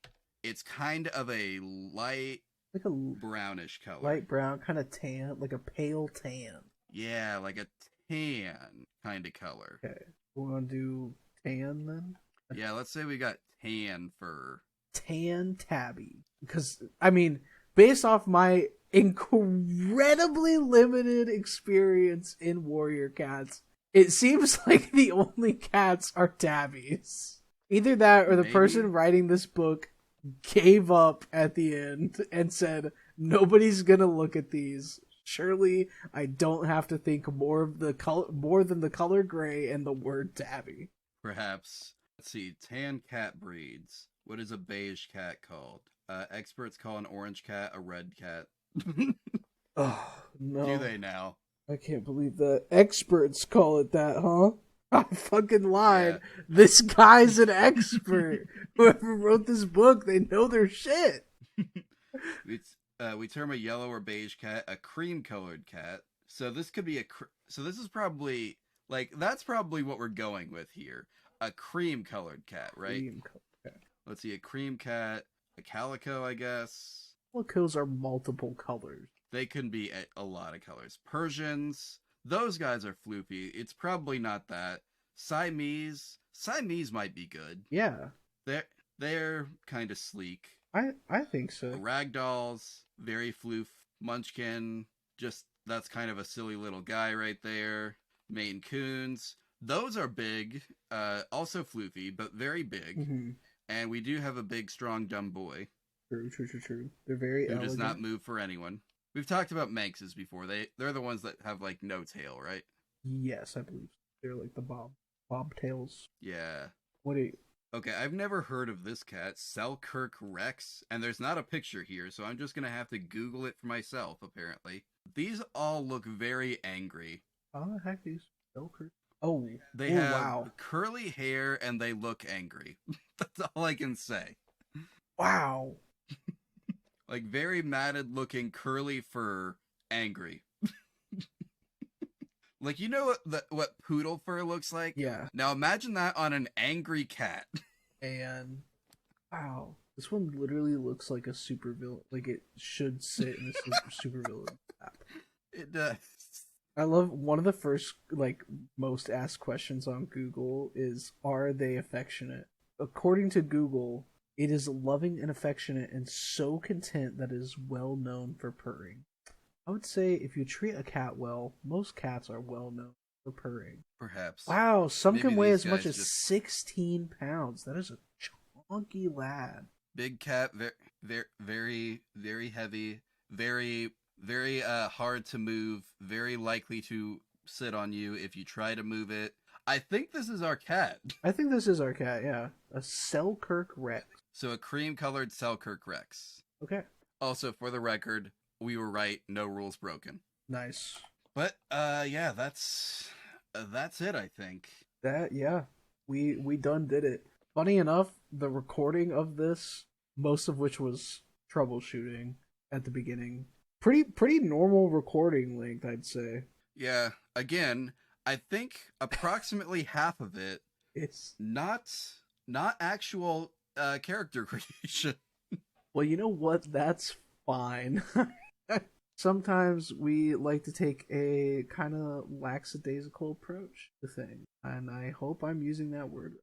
It's kind of a light like a brownish color. light brown, kind of tan, like a pale tan. Yeah, like a tan kind of color. Okay, we want to do tan then. Yeah, let's say we got tan fur. Tan tabby, because I mean, based off my incredibly limited experience in warrior cats, it seems like the only cats are tabbies. Either that or the Maybe. person writing this book gave up at the end and said, nobody's gonna look at these. Surely I don't have to think more than the color gray and the word tabby. Perhaps. Let's see. Tan cat breeds. What is a beige cat called? Experts call an orange cat a red cat. Oh, no. Do they now? I can't believe the experts call it that, huh? I fucking lied. Yeah. This guy's an expert. Whoever wrote this book, they know their shit. We term a yellow or beige cat a cream-colored cat. So this could be so this is probably that's probably what we're going with here. A cream-colored cat, right? Cream color. Okay. Let's see, a cream cat, a calico, I guess. Calicos are multiple colors. They can be a lot of colors. Persians, those guys are floopy. It's probably not that. Siamese might be good. Yeah, They're kind of sleek. I think so. Ragdolls, very floof. Munchkin, Just that's kind of a silly little guy right there. Maine Coons. Those are big, also floofy, but very big. Mm-hmm. And we do have a big, strong, dumb boy True, true, true, true. They're very who elegant. does not move for anyone. We've talked about Manxes before. They're the ones that have like no tail, right? Yes, I believe they're like the bobtails. Yeah. What do you? Okay, I've never heard of this cat, Selkirk Rex, and there's not a picture here, so I'm just gonna have to Google it for myself, apparently. These all look very angry. How the heck these Selkirk? Oh, They have curly hair and they look angry. That's all I can say. Wow. Like very matted looking curly fur, angry. Like you know what poodle fur looks like? Yeah. Now imagine that on an angry cat. And wow, this one literally looks like a supervillain. Like it should sit in a supervillain app. It does. I love one of the first like most asked questions on Google is, are they affectionate? According to Google, it is loving and affectionate and so content that it is well known for purring. I would say if you treat a cat well, most cats are well known for purring. Perhaps. Wow, some Maybe can weigh these as much guys as 16 pounds. That is a chunky lad. Big cat, very, very heavy, very hard to move, very likely to sit on you if you try to move it. I think this is our cat. I think this is our cat, yeah. A Selkirk Rex. So a cream-colored Selkirk Rex. Okay. Also, for the record, we were right. No rules broken. Nice. But yeah, that's it. I think. That yeah, we done did it. Funny enough, the recording of this, most of which was troubleshooting at the beginning, pretty normal recording length, I'd say. Yeah. Again, I think approximately half of it It's not actual character creation. well, you know what? That's fine. Sometimes we like to take a kind of lackadaisical approach to things, and I hope I'm using that word.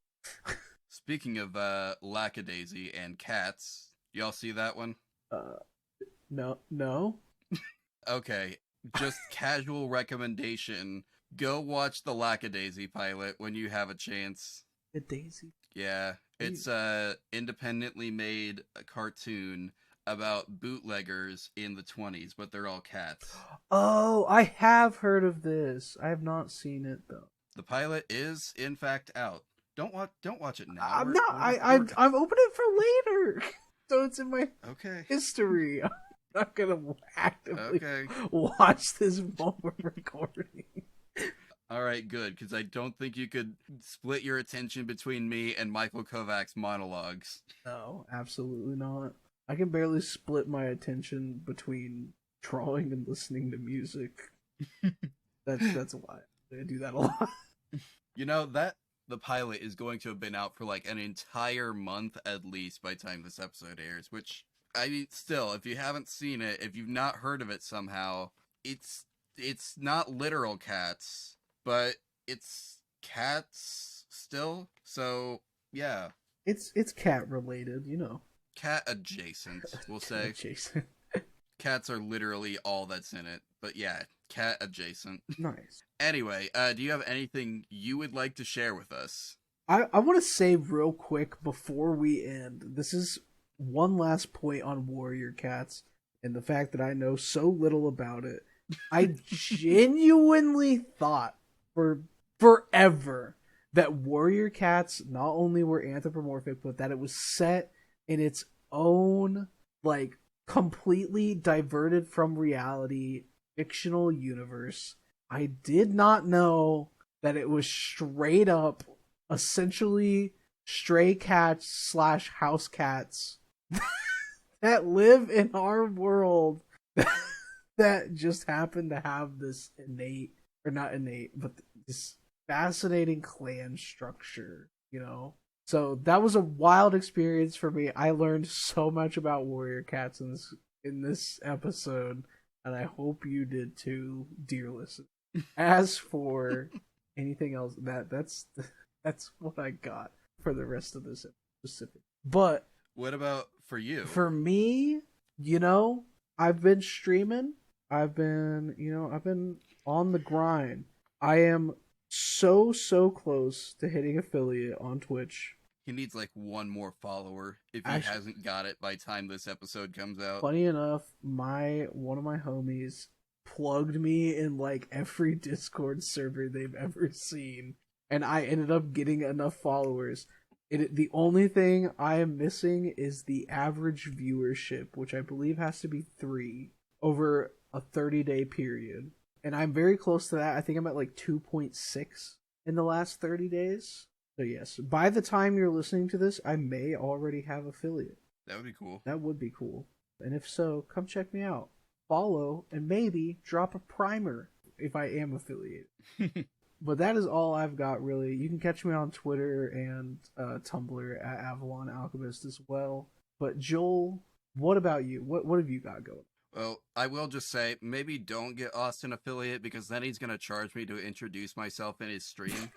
Speaking of lackadaisy and cats, y'all see that one? No. Okay, just casual recommendation. Go watch the Lackadaisy pilot when you have a chance. The daisy. Yeah, it's independently made a cartoon about bootleggers in the 20s, but they're all cats. Oh, I have heard of this. I have not seen it though. The pilot is in fact out. Don't watch it now. I'm not. I'm opening it for later, so it's in my okay. history. I'm not gonna actively Okay. watch this while we're recording. All right, good, because I don't think you could split your attention between me and Michael Kovac's monologues. No, absolutely not. I can barely split my attention between drawing and listening to music. That's a lot. I do that a lot. You know, the pilot is going to have been out for like an entire month at least by the time this episode airs, which, I mean, still, if you haven't seen it, if you've not heard of it somehow, it's not literal cats, but it's cats still. So, yeah. It's cat related, you know. Cat adjacent, we'll say. Adjacent. Cats are literally all that's in it. But yeah, cat adjacent. Nice. Anyway, do you have anything you would like to share with us? I want to say real quick before we end, this is one last point on Warrior Cats and the fact that I know so little about it. I genuinely thought for forever that Warrior Cats not only were anthropomorphic, but that it was set in its own, like, completely diverted from reality fictional universe. I did not know that it was straight up, essentially, stray cats / house cats that live in our world that just happen to have this innate, or not innate, but this fascinating clan structure, you know? So that was a wild experience for me. I learned so much about Warrior Cats in this episode, and I hope you did too, dear listener. As for anything else, that's what I got for the rest of this specific. But what about for you? For me, you know, I've been streaming, I've been, I've been on the grind. I am so close to hitting affiliate on Twitch. He needs like one more follower if he Actually, hasn't got it by time this episode comes out. funny enough, one of my homies plugged me in like every Discord server they've ever seen, and I ended up getting enough followers. The only thing I am missing is the average viewership, which I believe has to be 3 over a 30-day period. And I'm very close to that. I think I'm at like 2.6 in the last 30 days. So yes, by the time you're listening to this, I may already have affiliate. That would be cool. That would be cool. And if so, come check me out. Follow and maybe drop a primer if I am affiliated. But that is all I've got, really. You can catch me on Twitter and Tumblr at Avalon Alchemist as well. But Joel, what about you? What have you got going? Well, I will just say, maybe don't get Austin affiliate, because then he's going to charge me to introduce myself in his stream.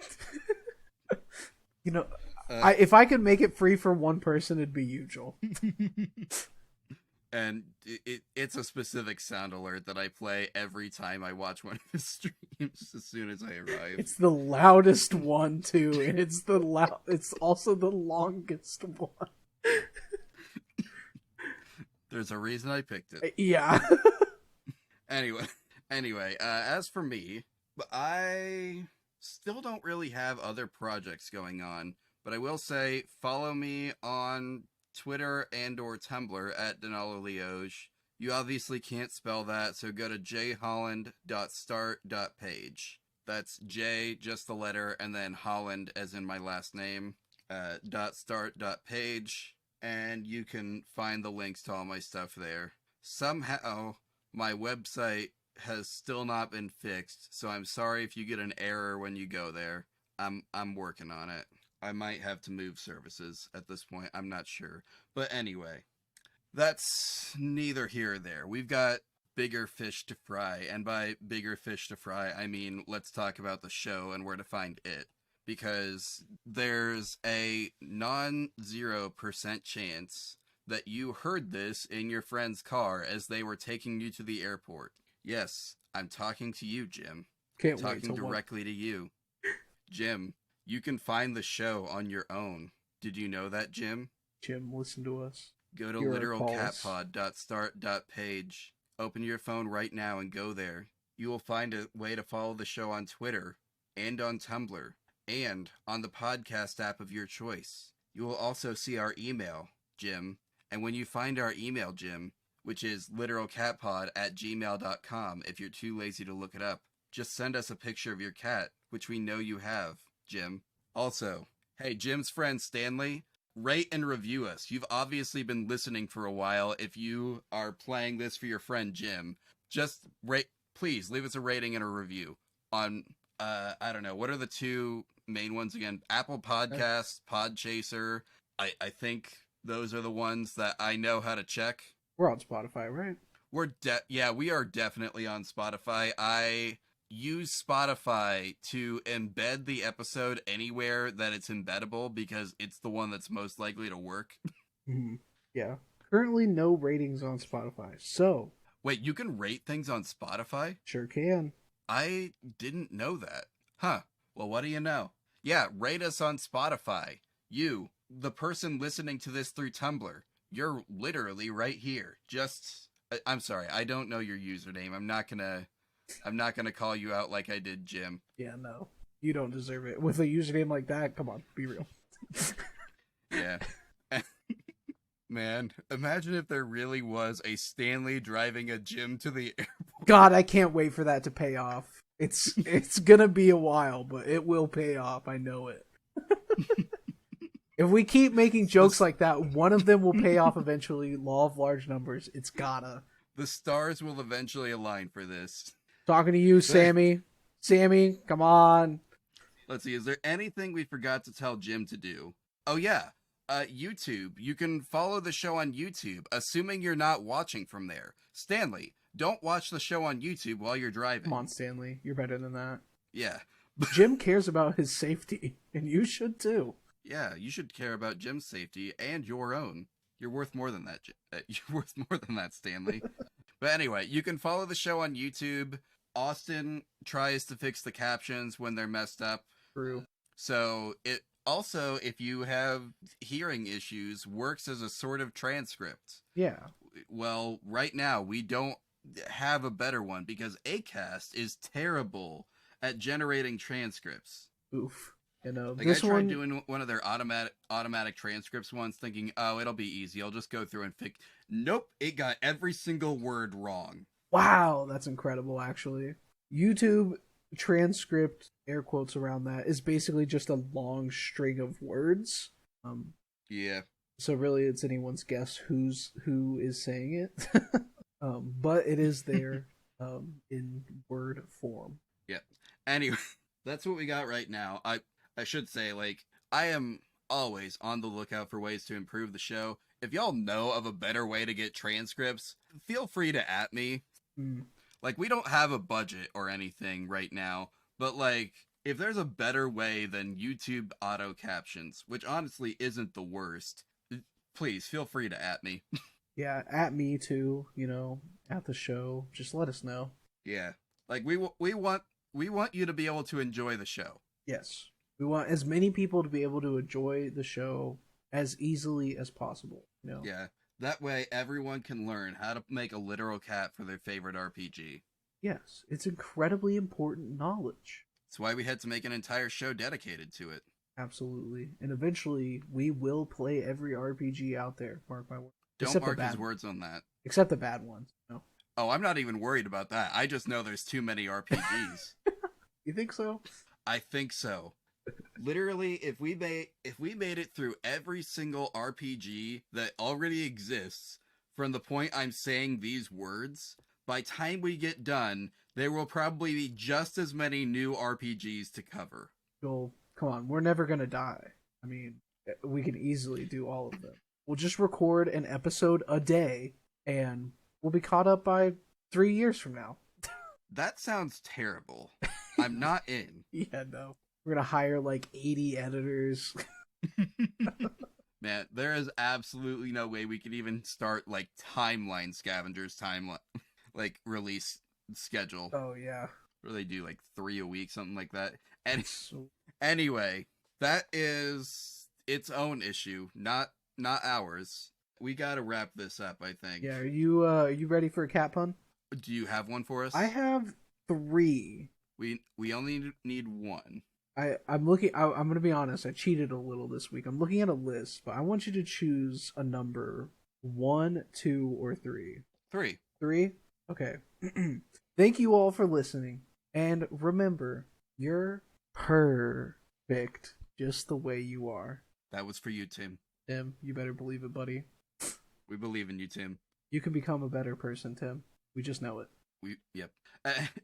If I could make it free for one person, it'd be you, Joel. And it's a specific sound alert that I play every time I watch one of his streams as soon as I arrive. It's the loudest one, too, and it's also the longest one. There's a reason I picked it. Yeah. Anyway, as for me, I still don't really have other projects going on, but I will say follow me on Twitter and or Tumblr at Denalo Lioge. You obviously can't spell that, so go to jholland.start.page. That's J, just the letter, and then Holland, as in my last name, .start.page, and you can find the links to all my stuff there. Somehow, my website has still not been fixed, so I'm sorry if you get an error when you go there. I'm working on it. I might have to move services at this point. I'm not sure. But anyway, that's neither here or there. We've got bigger fish to fry. And by bigger fish to fry, I mean let's talk about the show and where to find it. Because there's a non-0% chance that you heard this in your friend's car as they were taking you to the airport. Yes, I'm talking to you, Jim. Can't wait talking directly to you. Jim, you can find the show on your own. Did you know that, Jim? Jim, listen to us. Go to literalcatpod.start.page. Open your phone right now and go there. You will find a way to follow the show on Twitter and on Tumblr and on the podcast app of your choice. You will also see our email, Jim. And when you find our email, Jim, which is literalcatpod@gmail.com if you're too lazy to look it up, just send us a picture of your cat, which we know you have, Jim. Also, hey, Jim's friend Stanley, rate and review us. You've obviously been listening for a while. If you are playing this for your friend Jim, just please leave us a rating and a review on, I don't know, what are the two main ones again? Apple Podcasts, Podchaser. I think those are the ones that I know how to check. We're on Spotify, right? We are definitely on Spotify. I use Spotify to embed the episode anywhere that it's embeddable because it's the one that's most likely to work. Mm-hmm. Yeah. Currently no ratings on Spotify. So wait, you can rate things on Spotify? Sure can. I didn't know that. Huh. Well, what do you know? Yeah, rate us on Spotify. You, the person listening to this through Tumblr, you're literally right here. I'm sorry, I don't know your username. I'm not gonna call you out like I did Jim. Yeah, no. You don't deserve it. With a username like that, come on, be real. Yeah. Man, imagine if there really was a Stanley driving a Jim to the airport. God, I can't wait for that to pay off. It's gonna be a while, but it will pay off. I know it. If we keep making jokes like that, one of them will pay off eventually. Law of large numbers. It's gotta. The stars will eventually align for this. Talking to you, Sammy. Sammy, come on. Let's see. Is there anything we forgot to tell Jim to do? Oh, yeah. YouTube. You can follow the show on YouTube, assuming you're not watching from there. Stanley, don't watch the show on YouTube while you're driving. Come on, Stanley. You're better than that. Yeah. Jim cares about his safety, and you should too. Yeah, you should care about Jim's safety and your own. You're worth more than that. You're worth more than that, Stanley. But anyway, you can follow the show on YouTube. Austin tries to fix the captions when they're messed up. True. So it also, if you have hearing issues, works as a sort of transcript. Yeah. Well, right now we don't have a better one because Acast is terrible at generating transcripts. Oof. You know, Like this I tried one. doing one of their automatic transcripts once, thinking, "Oh, it'll be easy. I'll just go through and fix." Nope, it got every single word wrong. Wow, that's incredible. Actually, YouTube transcript, air quotes around that, is basically just a long string of words. Yeah, So really, it's anyone's guess who is saying it. But it is there in word form. yeah. Anyway, that's what we got right now. I should say, like, I am always on the lookout for ways to improve the show. If y'all know of a better way to get transcripts, feel free to at me. Mm. Like, we don't have a budget or anything right now, but, like, if there's a better way than YouTube auto captions, which honestly isn't the worst, please feel free to at me. Yeah, at me too. You know, at the show. Just let us know. Yeah. Like, we want you to be able to enjoy the show. Yes, we want as many people to be able to enjoy the show as easily as possible. You know. Yeah. That way everyone can learn how to make a literal cat for their favorite RPG. Yes, it's incredibly important knowledge. That's why we had to make an entire show dedicated to it. Absolutely. And eventually we will play every RPG out there, mark my words. Don't Except the mark his bad words on that. Except the bad ones. No. Oh, I'm not even worried about that. I just know there's too many RPGs. You think so? I think so. Literally, if we made it through every single RPG that already exists from the point I'm saying these words, by time we get done, there will probably be just as many new RPGs to cover. Joel, come on, we're never gonna die. I mean, we can easily do all of them. We'll just record an episode a day, and we'll be caught up by 3 years from now. That sounds terrible. I'm not in. Yeah, no. We're gonna hire like 80 editors. Man, there is absolutely no way we could even start like timeline scavengers timeline like release schedule. Oh yeah. Where they do like 3 a week, something like that. And So, anyway, that is its own issue, not ours. We gotta wrap this up, I think. yeah, are you ready for a cat pun? Do you have one for us? I have 3. We only need one. I'm looking. I'm gonna be honest. I cheated a little this week. I'm looking at a list, but I want you to choose a number: 1, 2, or 3. 3. 3. Okay. Thank you all for listening, and remember, you're perfect just the way you are. That was for you, Tim. Tim, you better believe it, buddy. We believe in you, Tim. You can become a better person, Tim. We just know it. Yep.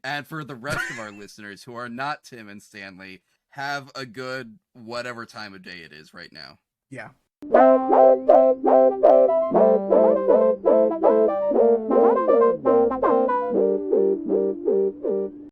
And for the rest of our listeners who are not Tim and Stanley, have a good whatever time of day it is right now. Yeah.